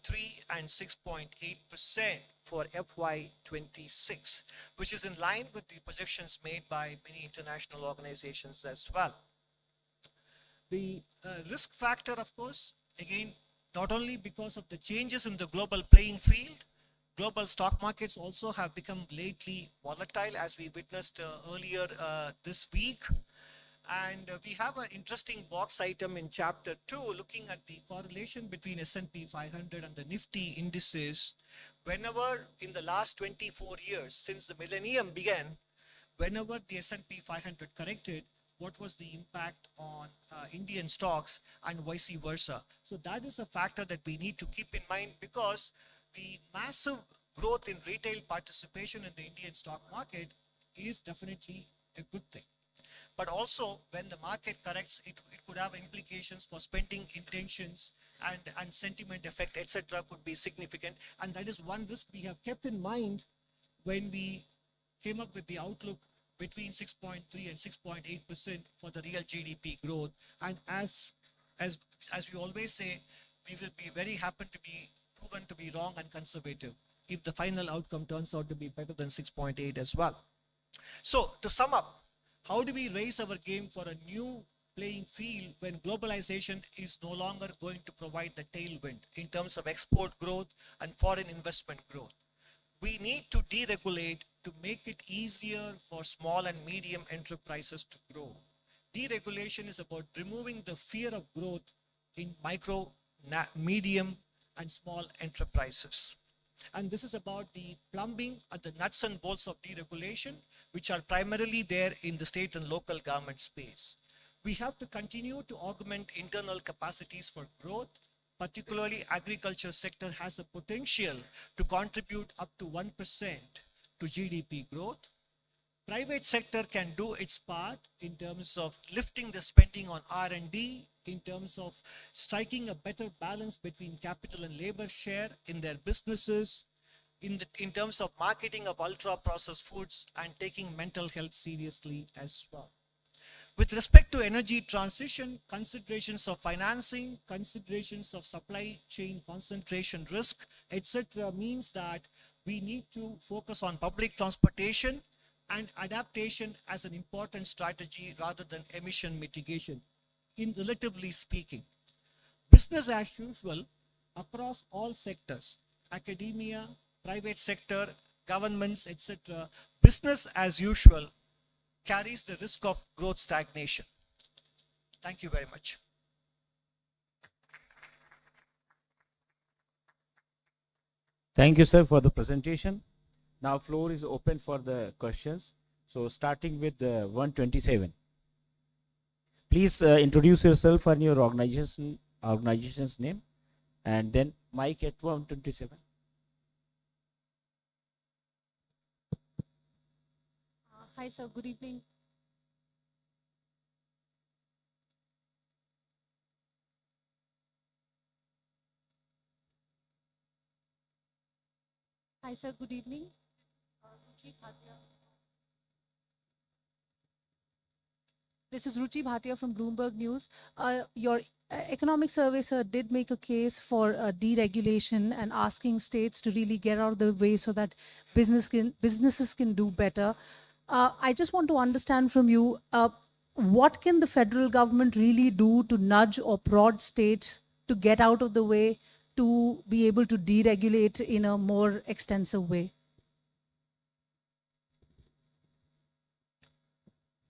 Speaker 2: and 6.8% for FY26, which is in line with the projections made by many international organizations as well. The risk factor, of course, again, not only because of the changes in the global playing field, global stock markets also have become lately volatile, as we witnessed earlier this week. And we have an interesting box item in chapter 2 looking at the correlation between S&P 500 and the Nifty indices. Whenever in the last 24 years since the millennium began, whenever the S&P 500 corrected, what was the impact on Indian stocks and vice versa. So that is a factor that we need to keep in mind, because the massive growth in retail participation in the Indian stock market is definitely a good thing. But also, when the market corrects, it could have implications for spending intentions, and sentiment effect, etc. could be significant. And that is one risk we have kept in mind when we came up with the outlook between 6.3 and 6.8% for the real GDP growth. And as we always say, we will be very happy to be proven to be wrong and conservative if the final outcome turns out to be better than 6.8 as well. So to sum up, how do we raise our game for a new playing field when globalization is no longer going to provide the tailwind in terms of export growth and foreign investment growth? We need to deregulate to make it easier for small and medium enterprises to grow. Deregulation is about removing the fear of growth in micro, medium, and small enterprises. And this is about the plumbing and the nuts and bolts of deregulation, which are primarily there in the state and local government space. We have to continue to augment internal capacities for growth. Particularly, agriculture sector has a potential to contribute up to 1% to GDP growth. Private sector can do its part in terms of lifting the spending on R&D, in terms of striking a better balance between capital and labor share in their businesses, in terms of marketing of ultra processed foods, and taking mental health seriously as well. With respect to energy transition, considerations of financing, considerations of supply chain concentration risk, etc., means that we need to focus on public transportation and adaptation as an important strategy rather than emission mitigation, in relatively speaking. Business as usual across all sectors, academia, private sector, governments, etc., business as usual carries the risk of growth stagnation. Thank you very much.
Speaker 1: Thank you, sir, for the presentation. Now, floor is open for the questions. So, starting with 127. Please introduce yourself and your organization's name, and then mic at 127.
Speaker 3: Hi, sir. Good evening. Hi, sir. Good evening. Ruchi Bhatia. This is Ruchi Bhatia from Bloomberg News. Your economic survey, sir, did make a case for deregulation and asking states to really get out of the way so that businesses can do better. I just want to understand from you, what can the federal government really do to nudge or prod states to get out of the way, to be able to deregulate in a more extensive way?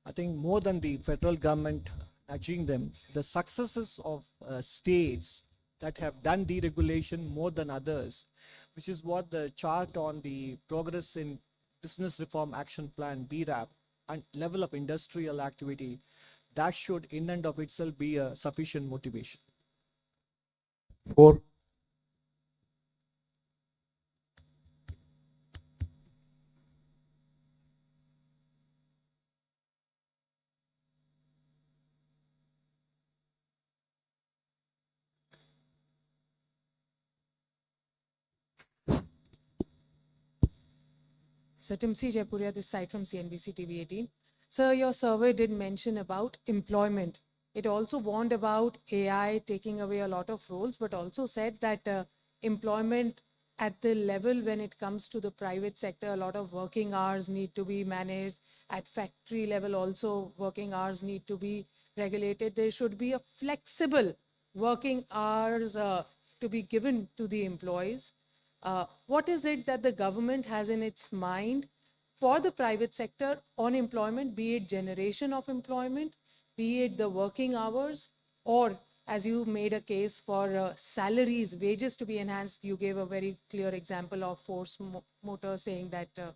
Speaker 2: I think more than the federal government nudging them, the successes of states that have done deregulation more than others, which is what the chart on the progress in Business Reform Action Plan, BRAP, and level of industrial activity, that should in and of itself be a sufficient motivation.
Speaker 1: 4.
Speaker 4: So Timsi Jaipuria, this side from CNBC TV 18. Sir, your survey did mention about employment. It also warned about AI taking away a lot of roles, but also said that employment at the level when it comes to the private sector, a lot of working hours need to be managed. At factory level also, working hours need to be regulated. There should be a flexible working hours to be given to the employees. What is it that the government has in its mind for the private sector on employment, be it generation of employment, be it the working hours, or as you made a case for salaries, wages to be enhanced? You gave a very clear example of Force Motor saying that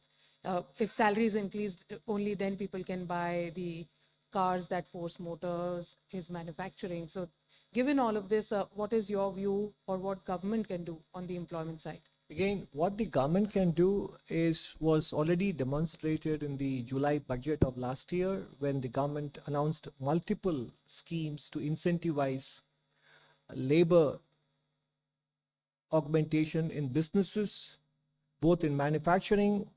Speaker 4: if salaries increase, only then people can buy the cars that Force Motors is manufacturing. So given all of this, what is your view or what government can do on the employment side?
Speaker 2: Again, what the government can do was already demonstrated in the July budget of last year, when the government announced multiple schemes to incentivize labor augmentation in businesses, both in manufacturing,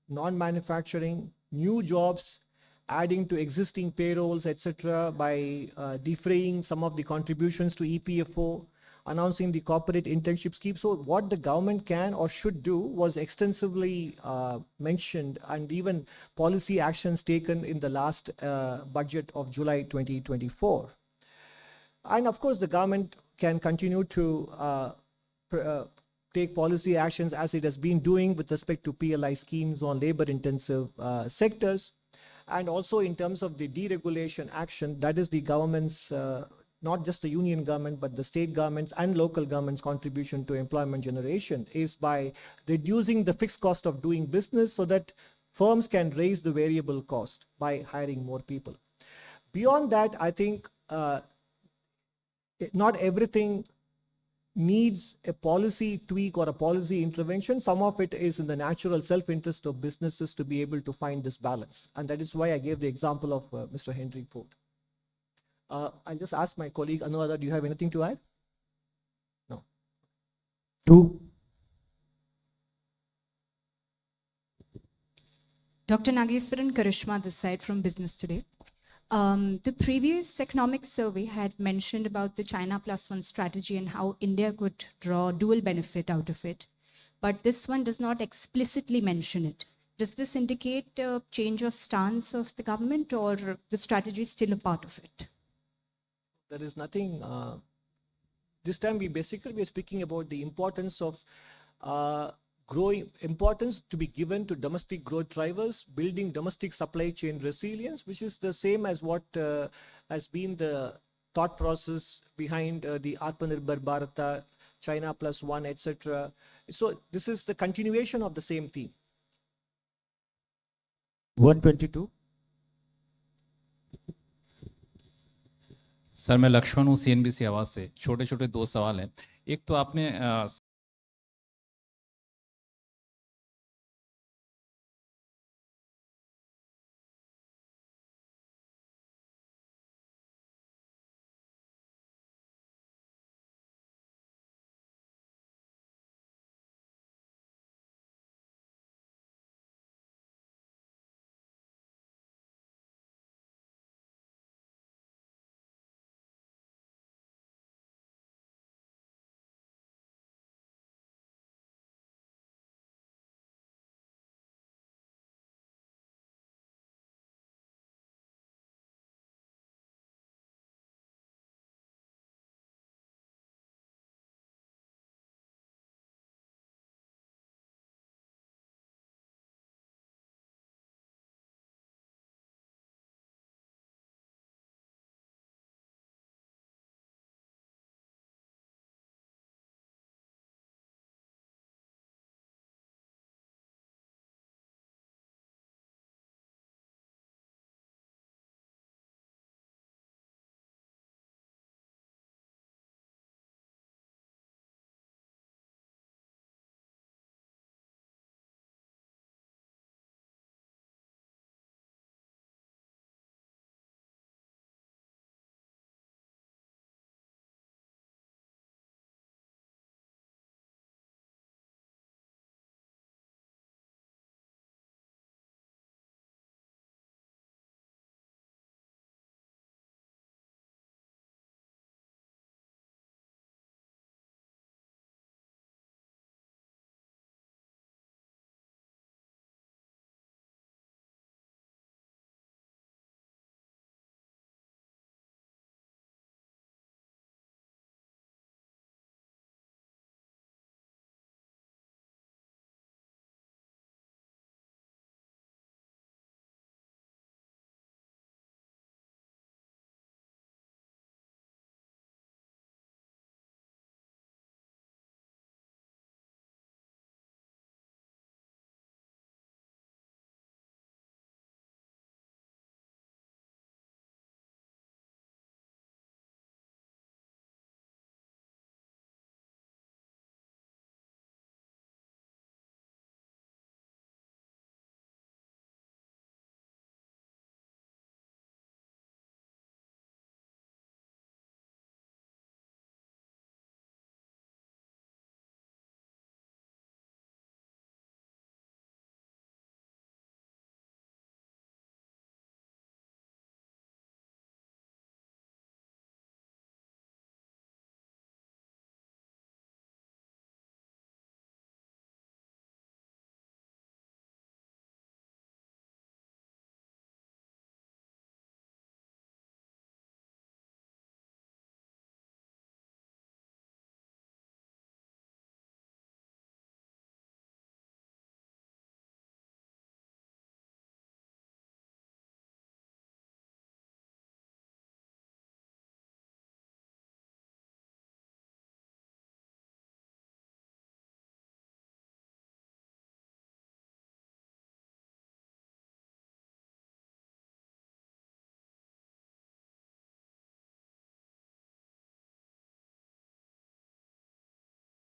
Speaker 2: non-manufacturing, new jobs, adding to existing payrolls, etc., by defraying some of the contributions to EPFO, announcing the corporate internship scheme. So what the government can or should do was extensively mentioned, and even policy actions taken in the last budget of July 2024. And of course, the government can continue to take policy actions as it has been doing with respect to PLI schemes on labor-intensive sectors. And also in terms of the deregulation action, that is the government's, not just the union government, but the state governments and local governments' contribution to employment generation, is by reducing the fixed cost of doing business so that firms can raise the variable cost by hiring more people. Beyond that, I think not everything needs a policy tweak or a policy intervention. Some of it is in the natural self-interest of businesses to be able to find this balance. And that is why I gave the example of Mr. Henry Ford.
Speaker 5: I'll just ask my colleague Anuradha, do you have anything to add? No.
Speaker 6: Two.
Speaker 7: Dr. Nageswaran Karishma, this side from Business Today. The previous economic survey had mentioned about the China Plus One strategy and how India could draw dual benefit out of it. But this one does not explicitly mention it. Does this indicate a change of stance of the government, or the strategy is still a part of it?
Speaker 5: There is nothing. This time we're speaking about the importance of growing importance to be given to domestic growth drivers, building domestic supply chain resilience, which is the same as what has been the thought process behind the Atmanirbhar Bharata, China Plus One, etc. So this is the continuation of the same theme.
Speaker 1: 122.
Speaker 8: Sir मैं लक्ष्मण हूँ CNBC आवाज से। छोटे छोटे दो सवाल हैं। एक तो आपने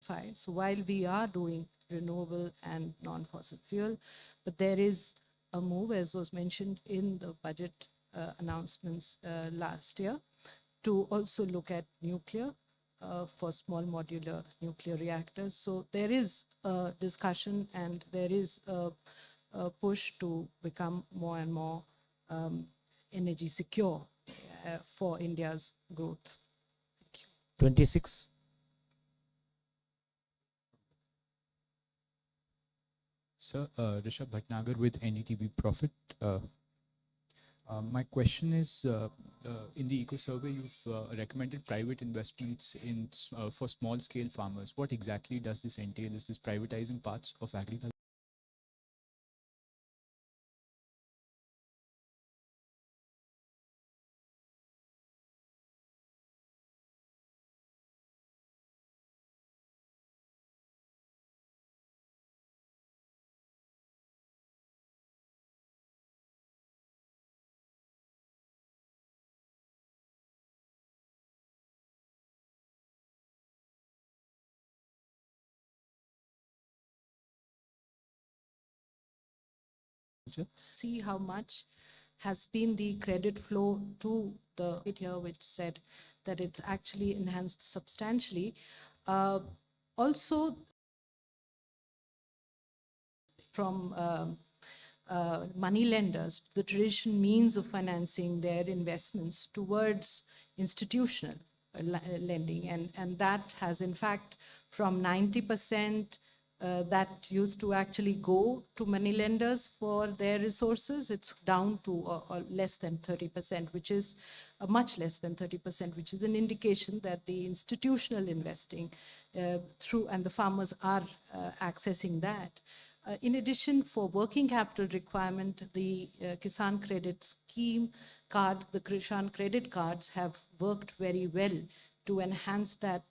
Speaker 9: So while we are doing renewable and non-fossil fuel, but there is a move, as was mentioned in the budget announcements last year, to also look at nuclear for small modular nuclear reactors. So there is a discussion and there is a push to become more and more energy secure for India's growth. Thank you.
Speaker 1: 26.
Speaker 10: Sir, Rishabh Bhatnagar with NDTV Profit. My question is, in the Eco Survey, you've recommended private investments in for small scale farmers. What exactly does this entail? Is this privatizing parts of agriculture?
Speaker 9: See how much has been the credit flow to the bit here, which said that it's actually enhanced substantially. Also, from money lenders, the traditional means of financing their investments towards institutional lending, and that has in fact from 90% that used to actually go to money lenders for their resources, it's down to less than 30%, which is much less than 30%, which is an indication that the institutional investing through, and the farmers are accessing that. In addition, for working capital requirement, the Kisan Credit Scheme card, the Kisan Credit Cards have worked very well to enhance that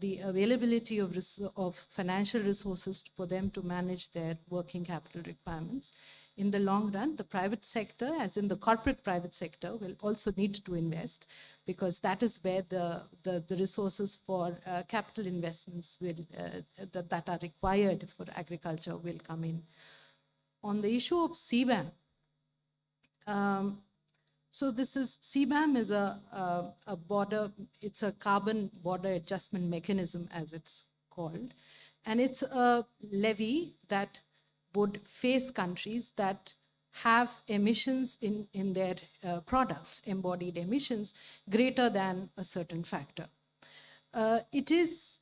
Speaker 9: the availability of financial resources for them to manage their working capital requirements. In the long run, the private sector, as in the corporate private sector, will also need to invest, because that is where the resources for capital investments will that are required for agriculture will come in. On the issue of CBAM, so this is, CBAM is a border, it's a carbon border adjustment mechanism, as it's called. And it's a levy that would face countries that have emissions in their products, embodied emissions, greater than a certain factor. It is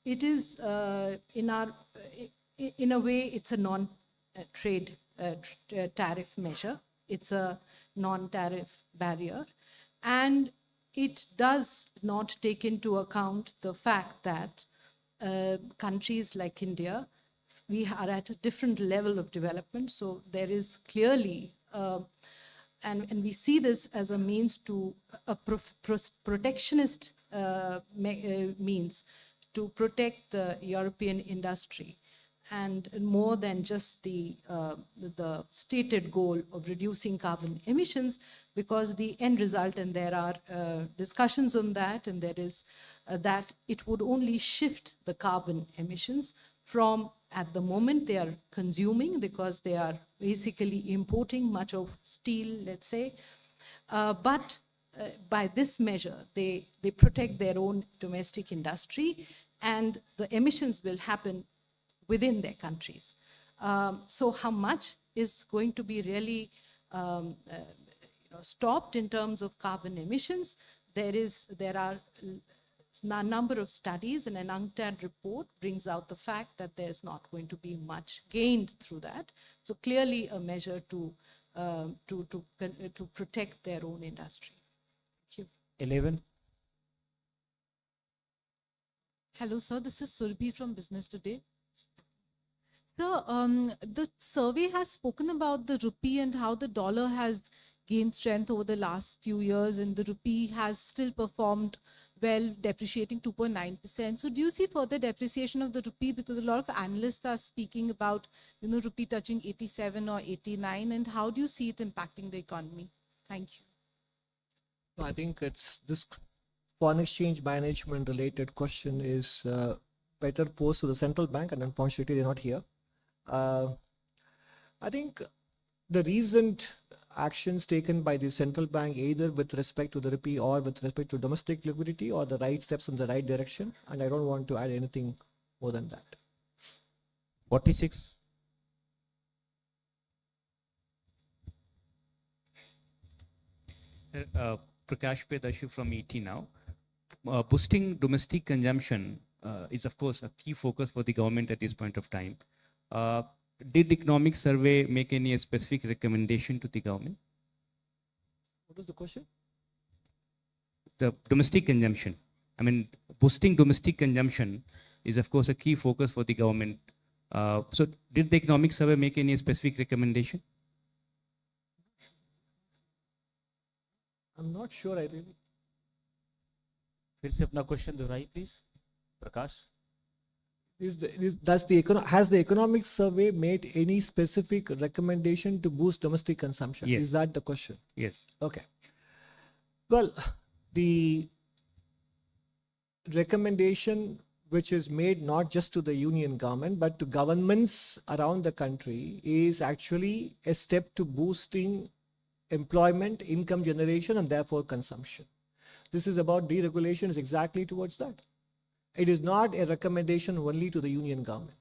Speaker 9: in a way, it's a non-trade tariff measure. It's a non-tariff barrier, and it does not take into account the fact that countries like India, we are at a different level of development. So there is clearly, and we see this as a means to a protectionist means to protect the European industry, and more than just the stated goal of reducing carbon emissions, because the end result, and there are discussions on that, and there is that it would only shift the carbon emissions from, at the moment they are consuming, because they are basically importing much of steel, let's say, but by this measure, they protect their own domestic industry, and the emissions will happen within their countries. So how much is going to be really stopped in terms of carbon emissions? There are a number of studies, and an UNCTAD report brings out the fact that there's not going to be much gained through that. So clearly a measure to protect their own industry. Thank you.
Speaker 1: 11.
Speaker 3: Hello, sir. This is Surbhi from Business Today. So, the survey has spoken about the rupee and how the dollar has gained strength over the last few years, and the rupee has still performed well, depreciating 2.9%. So do you see further depreciation of the rupee? Because a lot of analysts are speaking about, rupee touching 87 or 89, and how do you see it impacting the economy? Thank you.
Speaker 5: I think it's this foreign exchange management related question is better posed to the central bank, and unfortunately they're not here. I think the recent actions taken by the central bank either with respect to the rupee or with respect to domestic liquidity or the right steps in the right direction. And I don't want to add anything more than that.
Speaker 1: 46.
Speaker 11: Prakash Pedashu from ET now. Boosting domestic consumption is, of course, a key focus for the government at this point of time. Did economic survey make any specific recommendation to the government?
Speaker 5: What was the question?
Speaker 11: The domestic consumption. I mean, boosting domestic consumption is, of course, a key focus for the government. So did the economic survey make any specific recommendation?
Speaker 5: I'm not sure. I really.
Speaker 1: फिर से अपना question दोहराइए please Prakash.
Speaker 5: Has the economic survey made any specific recommendation to boost domestic consumption?
Speaker 11: Yes.
Speaker 5: Is that the question?
Speaker 11: Yes.
Speaker 5: Okay. Well, the recommendation which is made not just to the union government but to governments around the country is actually a step to boosting employment, income generation, and therefore consumption. This is about deregulation, is exactly towards that. It is not a recommendation only to the union government.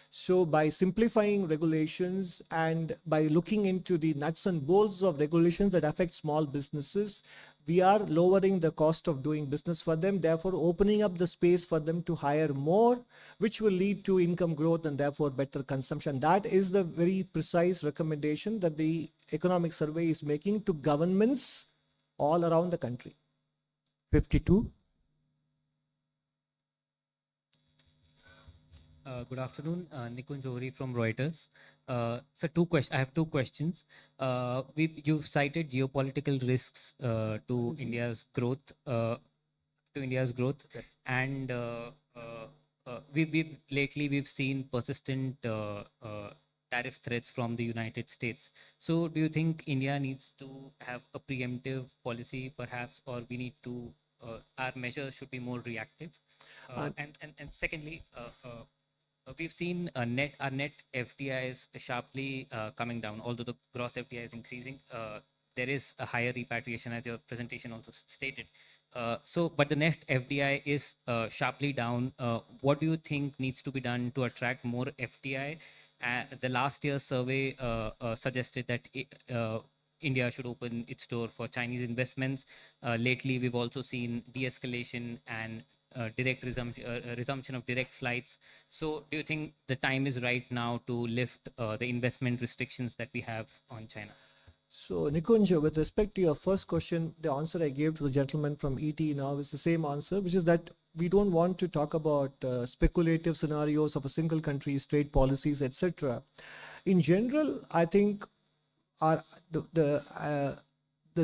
Speaker 5: So by simplifying regulations and by looking into the nuts and bolts of regulations that affect small businesses, we are lowering the cost of doing business for them, therefore opening up the space for them to hire more, which will lead to income growth and therefore better consumption. That is the very precise recommendation that the economic survey is making to governments all around the country.
Speaker 1: 52.
Speaker 11: Good afternoon, Nikunj Johri from Reuters. So I have two questions. You've cited geopolitical risks to India's growth, and we've seen persistent tariff threats from the United States. So do you think India needs to have a preemptive policy, perhaps, or we need to our measures should be more reactive? And secondly, we've seen our net FDI is sharply coming down, although the gross FDI is increasing. There is a higher repatriation, as your presentation also stated. But the net FDI is sharply down. What do you think needs to be done to attract more FDI? The last year's survey suggested that India should open its door for Chinese investments. Lately, we've also seen de-escalation and direct resumption of direct flights. So do you think the time is right now to lift the investment restrictions that we have on China?
Speaker 5: So Nikunj, with respect to your first question, the answer I gave to the gentleman from ET now is the same answer, which is that we don't want to talk about speculative scenarios of a single country's trade policies, etc. In general, I think the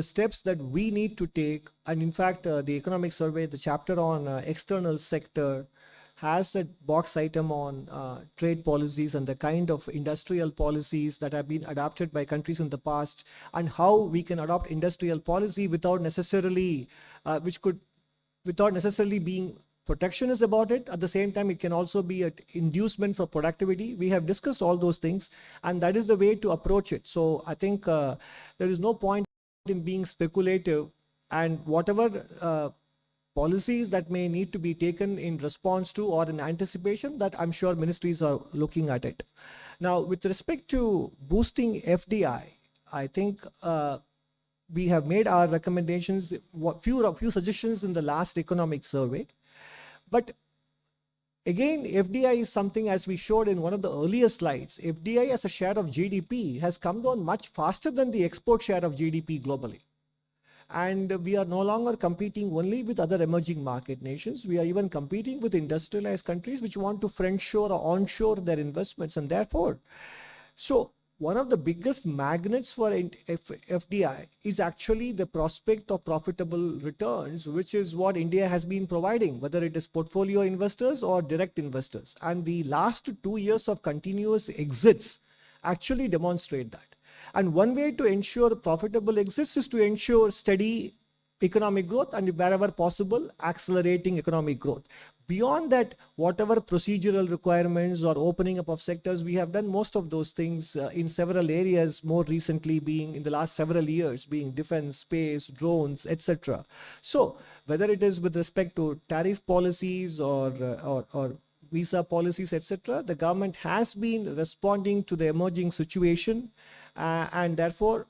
Speaker 5: steps that we need to take, and in fact, the economic survey, the chapter on external sector has a box item on trade policies and the kind of industrial policies that have been adopted by countries in the past, and how we can adopt industrial policy without necessarily being protectionist about it. At the same time, it can also be an inducement for productivity. We have discussed all those things, and that is the way to approach it. So I think there is no point in being speculative, and whatever policies that may need to be taken in response to or in anticipation, that I'm sure ministries are looking at it. Now, with respect to boosting FDI, I think we have made our recommendations, few suggestions in the last economic survey. But again, FDI is something, as we showed in one of the earlier slides, FDI as a share of GDP has come down much faster than the export share of GDP globally. And we are no longer competing only with other emerging market nations. We are even competing with industrialized countries which want to friendshore or onshore their investments. And therefore, so one of the biggest magnets for FDI is actually the prospect of profitable returns, which is what India has been providing, whether it is portfolio investors or direct investors. And the last 2 years of continuous exits actually demonstrate that. And one way to ensure profitable exits is to ensure steady economic growth, and wherever possible, accelerating economic growth. Beyond that, whatever procedural requirements or opening up of sectors, we have done most of those things in several areas, more recently being in the last several years, being defense, space, drones, etc. So whether it is with respect to tariff policies or visa policies, etc., the government has been responding to the emerging situation, and therefore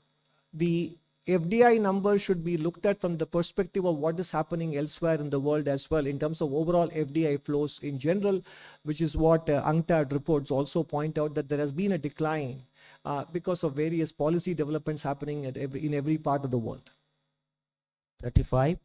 Speaker 5: the FDI numbers should be looked at from the perspective of what is happening elsewhere in the world as well, in terms of overall FDI flows in general, which is what UNCTAD reports also point out, that there has been a decline because of various policy developments happening in every part of the world.
Speaker 1: 35.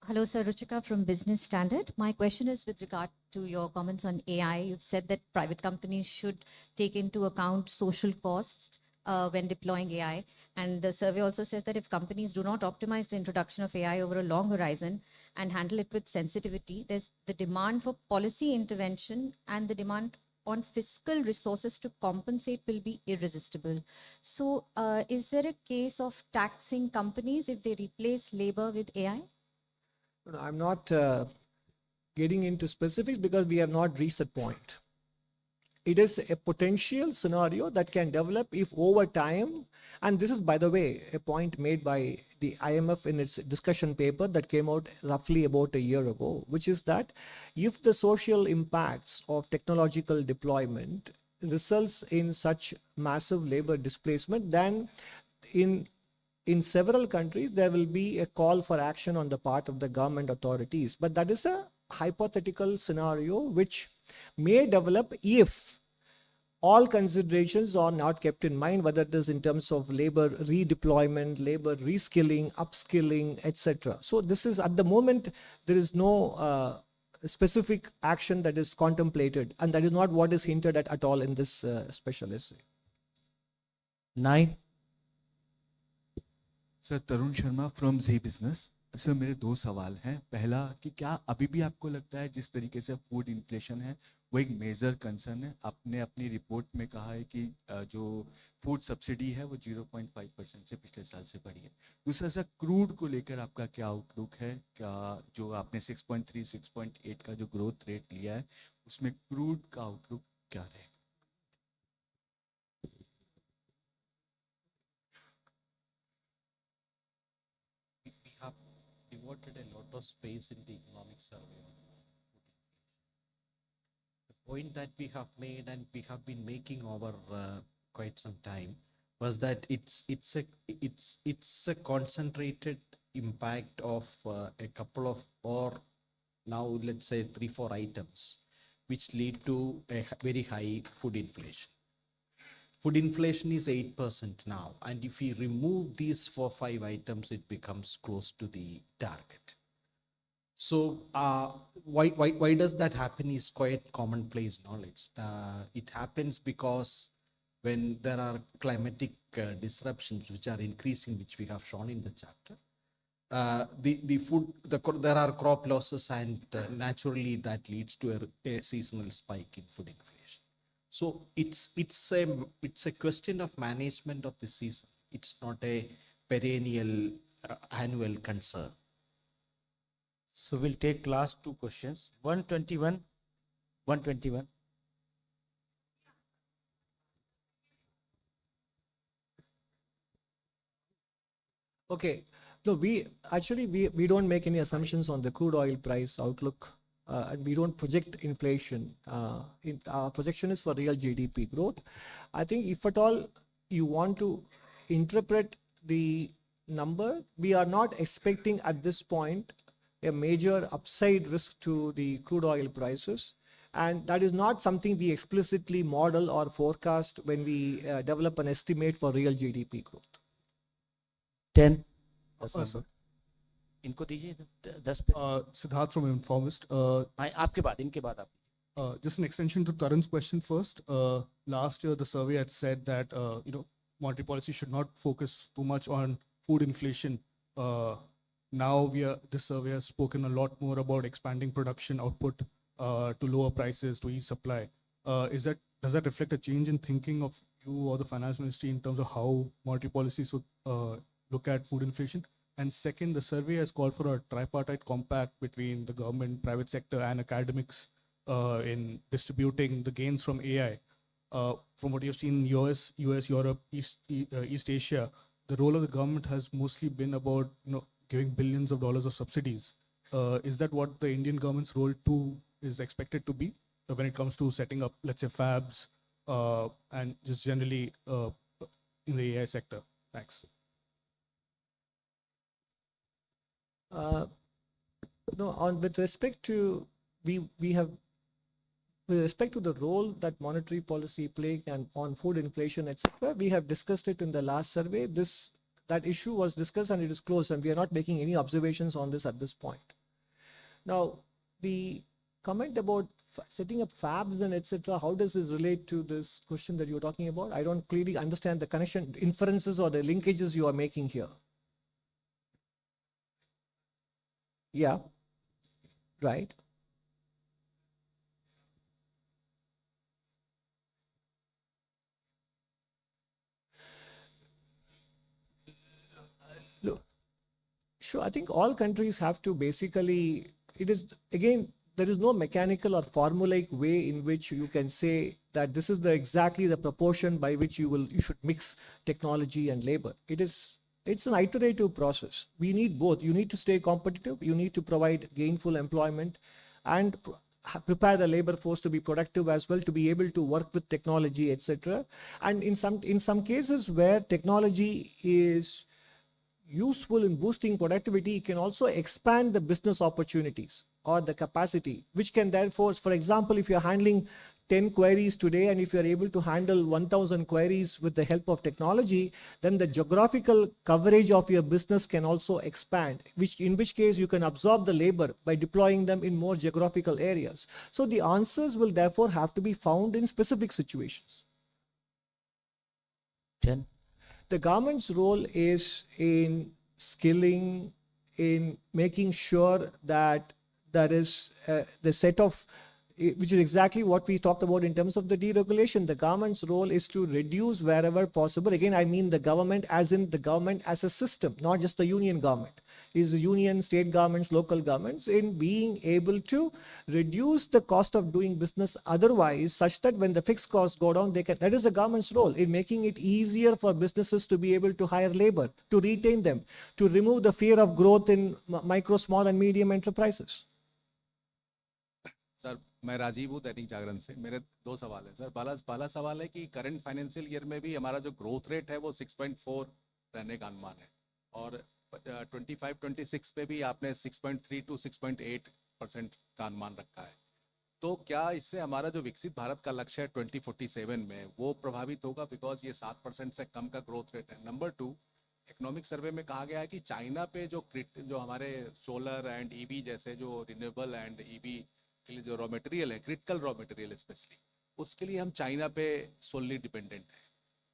Speaker 12: Hello, sir. Ruchika from Business Standard. My question is with regard to your comments on AI. You've said that private companies should take into account social costs when deploying AI. And the survey also says that if companies do not optimize the introduction of AI over a long horizon and handle it with sensitivity, there's the demand for policy intervention and the demand on fiscal resources to compensate will be irresistible. So is there a case of taxing companies if they replace labor with AI?
Speaker 5: No, I'm not getting into specifics because we have not reached that point. It is a potential scenario that can develop if over time, and this is, by the way, a point made by the IMF in its discussion paper that came out roughly about a year ago, which is that if the social impacts of technological deployment results in such massive labor displacement, then in several countries, there will be a call for action on the part of the government authorities. But that is a hypothetical scenario which may develop if all considerations are not kept in mind, whether it is in terms of labor redeployment, labor reskilling, upskilling, etc. So this is, at the moment, there is no specific action that is contemplated, and that is not what is hinted at all in this special essay.
Speaker 1: 9.
Speaker 13: Sir Tarun Sharma from Zee business. Sir मेरे दो सवाल हैं। पहला कि क्या अभी भी आपको लगता है जिस तरीके से फूड इन्फ्लेशन है वो एक मेजर कंसर्न है? आपने अपनी रिपोर्ट में कहा है कि जो फूड सब्सिडी है वो 0.5% से पिछले साल से बढ़ी है। दूसरा सर, क्रूड को लेकर आपका क्या आउटलुक है? क्या जो आपने 6.3 6.8 का जो ग्रोथ रेट लिया है उसमें क्रूड का आउटलुक क्या रहेगा?
Speaker 14: Devoted a lot of space in the economic survey on food inflation. The point that we have made and we have been making over quite some time was that it's a concentrated impact of a couple of, or now let's say 3-4 items which lead to a very high food inflation. Food inflation is 8% now, and if we remove these 4-5 items, it becomes close to the target. So why does that happen is quite commonplace knowledge. It happens because when there are climatic disruptions which are increasing, which we have shown in the chapter, there are crop losses, and naturally that leads to a seasonal spike in food inflation. So it's a question of management of the season. It's not a perennial annual concern.
Speaker 1: So we'll take last two questions. 121. 121.
Speaker 5: Okay. No, we don't make any assumptions on the crude oil price outlook. And we don't project inflation. Our projection is for real GDP growth. I think if at all you want to interpret the number, we are not expecting at this point a major upside risk to the crude oil prices. And that is not something we explicitly model or forecast when we develop an estimate for real GDP growth.
Speaker 1: 10.
Speaker 10: Sir.
Speaker 1: इनको दीजिए 10 पे।
Speaker 10: Siddharth from Informist.
Speaker 1: आपके बाद, इनके बाद आप।
Speaker 10: Just an extension to Tarun's question first. Last year, the survey had said that monetary policy should not focus too much on food inflation. Now this survey has spoken a lot more about expanding production output to lower prices, to ease supply. Does that reflect a change in thinking of you or the finance ministry in terms of how monetary policy should look at food inflation? And second, the survey has called for a tripartite compact between the government, private sector, and academics in distributing the gains from AI. From what you've seen in US, Europe, East Asia, the role of the government has mostly been about giving billions of dollars of subsidies. Is that what the Indian government's role too is expected to be when it comes to setting up, let's say, fabs and just generally in the AI sector? Thanks.
Speaker 5: No, with respect to with respect to the role that monetary policy played and on food inflation, etc., we have discussed it in the last survey. That issue was discussed and it is closed, and we are not making any observations on this at this point. Now, the comment about setting up fabs and etc., how does this relate to this question that you're talking about? I don't clearly understand the connection, inferences or the linkages you are making here. Yeah, right. Look, sure, I think all countries have to basically, it is, again, there is no mechanical or formulaic way in which you can say that this is exactly the proportion by which you should mix technology and labor. It's an iterative process. We need both. You need to stay competitive. You need to provide gainful employment and prepare the labor force to be productive as well, to be able to work with technology, etc. And in some cases where technology is useful in boosting productivity, it can also expand the business opportunities or the capacity, which can therefore, for example, if you're handling 10 queries today, and if you're able to handle 1,000 queries with the help of technology, then the geographical coverage of your business can also expand, in which case you can absorb the labor by deploying them in more geographical areas. So the answers will therefore have to be found in specific situations.
Speaker 1: 10.
Speaker 5: The government's role is in skilling, in making sure that there is the set of, which is exactly what we talked about in terms of the deregulation. The government's role is to reduce wherever possible. Again, I mean the government as in the government as a system, not just the union government. Is the union, state governments, local governments, in being able to reduce the cost of doing business otherwise, such that when the fixed costs go down, they can. That is the government's role in making it easier for businesses to be able to hire labor, to retain them, to remove the fear of growth in micro, small and medium enterprises.
Speaker 15: Sir, मैं राजीव हूँ दैनिक जागरण से। मेरे दो सवाल हैं sir. पहला सवाल है कि करंट फाइनेंशियल ईयर में भी हमारा जो ग्रोथ रेट है वो 6.4 रहने का अनुमान है, और 25-26 पे भी आपने 6.3 to 6.8% का अनुमान रखा है। तो क्या इससे हमारा जो विकसित भारत का लक्ष्य है 2047 में वो प्रभावित होगा, बिकॉज ये 7% से कम का ग्रोथ रेट है? नंबर 2, इकोनॉमिक सर्वे में कहा गया है कि चाइना पे जो हमारे सोलर एंड ईवी जैसे जो रिन्यूएबल एंड ईवी के लिए जो रॉ मटेरियल है, क्रिटिकल रॉ मटेरियल स्पेशली, उसके लिए हम चाइना पे सोलली डिपेंडेंट हैं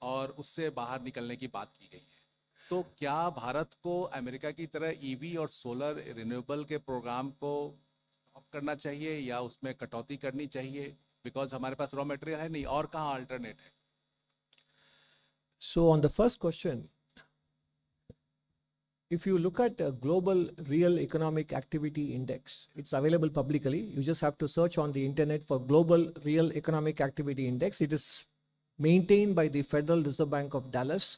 Speaker 15: और उससे बाहर निकलने की बात की गई है। तो क्या भारत को अमेरिका की तरह ईवी और सोलर रिन्यूएबल के प्रोग्राम को स्टॉप करना चाहिए या उसमें कटौती करनी चाहिए, बिकॉज हमारे पास रॉ मटेरियल है नहीं, और कहाँ अल्टरनेट है?
Speaker 5: So on the first question, if you look at a global real economic activity index, it's available publicly. You just have to search on the internet for global real economic activity index. It is maintained by the Federal Reserve Bank of Dallas.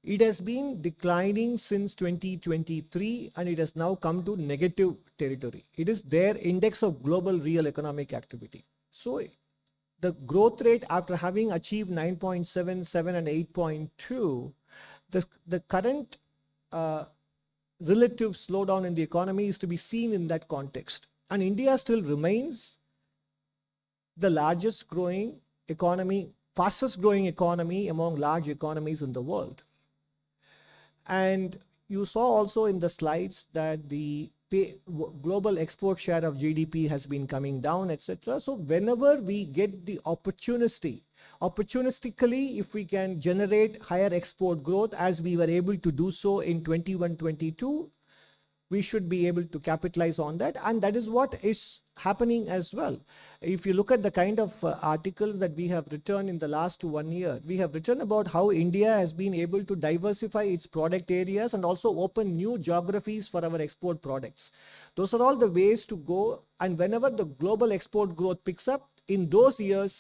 Speaker 5: It has been declining since 2023 and it has now come to negative territory. It is their index of global real economic activity. So the growth rate, after having achieved 9.7, 7 and 8.2, the current relative slowdown in the economy is to be seen in that context. And India still remains the largest growing economy, fastest growing economy among large economies in the world. And you saw also in the slides that the global export share of GDP has been coming down, etc. So whenever we get the opportunistically, if we can generate higher export growth as we were able to do so in 21-22, we should be able to capitalize on that, and that is what is happening as well. If you look at the kind of articles that we have written in the last 1 year, we have written about how India has been able to diversify its product areas and also open new geographies for our export products. Those are all the ways to go, and whenever the global export growth picks up, in those years,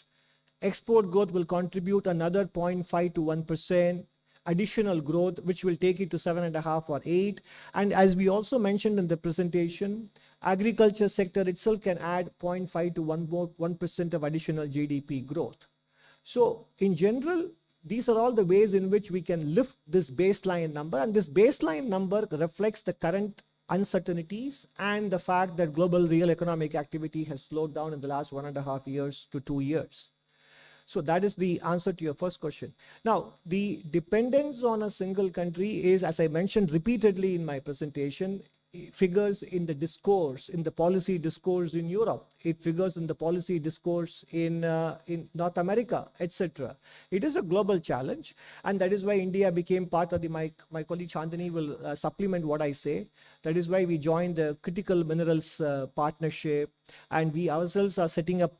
Speaker 5: export growth will contribute another 0.5 to 1% additional growth, which will take it to 7.5 or 8. And as we also mentioned in the presentation, agriculture sector itself can add 0.5 to 1% of additional GDP growth. So in general, these are all the ways in which we can lift this baseline number, and this baseline number reflects the current uncertainties and the fact that global real economic activity has slowed down in the last 1.5 years to 2 years. So that is the answer to your first question. Now, the dependence on a single country is, as I mentioned repeatedly in my presentation, figures in the discourse, in the policy discourse in Europe. It figures in the policy discourse in North America, etc. It is a global challenge, and that is why India became part of the, my colleague Chandani will supplement what I say. That is why we joined the Critical Minerals Partnership, and we ourselves are setting up,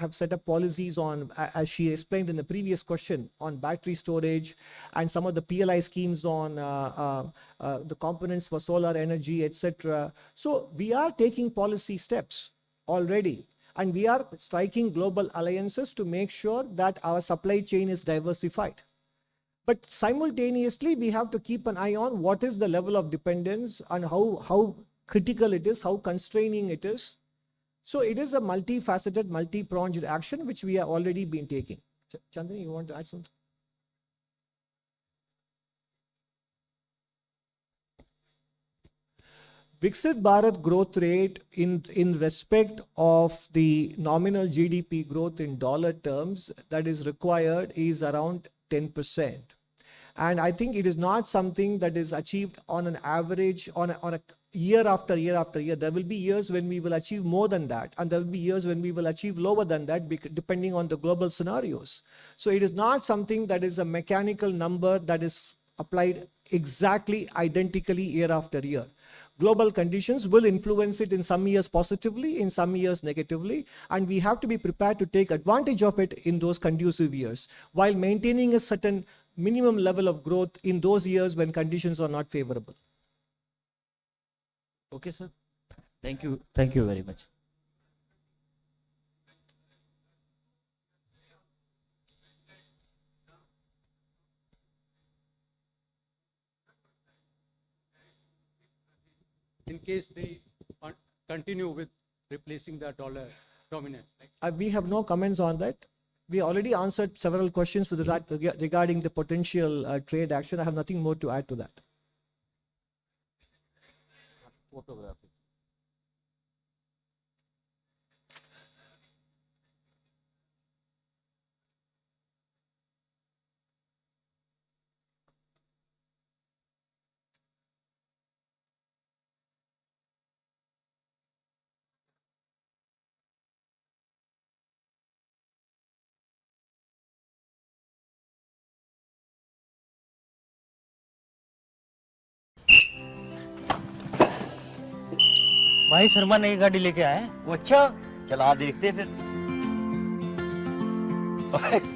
Speaker 5: have set up policies on, as she explained in the previous question, on battery storage and some of the PLI schemes on the components for solar energy, etc. So we are taking policy steps already, and we are striking global alliances to make sure that our supply chain is diversified. But simultaneously, we have to keep an eye on what is the level of dependence and how critical it is, how constraining it is. So it is a multifaceted, multi-pronged action which we have already been taking. Chandani, you want to add something? Viksit Bharat growth rate in respect of the nominal GDP growth in dollar terms that is required is around 10%. And I think it is not something that is achieved on an average, on a year after year after year. There will be years when we will achieve more than that, and there will be years when we will achieve lower than that, depending on the global scenarios. So it is not something that is a mechanical number that is applied exactly identically year after year. Global conditions will influence it in some years positively, in some years negatively, and we have to be prepared to take advantage of it in those conducive years, while maintaining a certain minimum level of growth in those years when conditions are not favorable.
Speaker 1: Okay, sir. Thank you. Thank you very much.
Speaker 6: In case they continue with replacing the dollar dominance.
Speaker 5: We have no comments on that. We already answered several questions with regarding the potential trade action. I have nothing more to add to that.
Speaker 1: Photography.
Speaker 16: भाई शर्मा नई गाड़ी लेके आए। अच्छा, चला देखते फिर।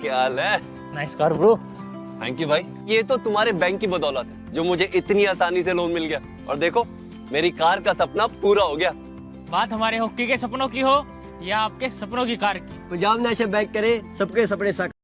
Speaker 17: क्या हाल है?
Speaker 16: Nice car bro.
Speaker 17: Thank you भाई। ये तो तुम्हारे बैंक की बदौलत है जो मुझे इतनी आसानी से लोन मिल गया, और देखो मेरी कार का सपना पूरा हो गया।
Speaker 16: बात हमारे हॉकी के सपनों की हो या आपके सपनों की कार की,
Speaker 18: पंजाब नेशनल बैंक करे सबके सपने साकार।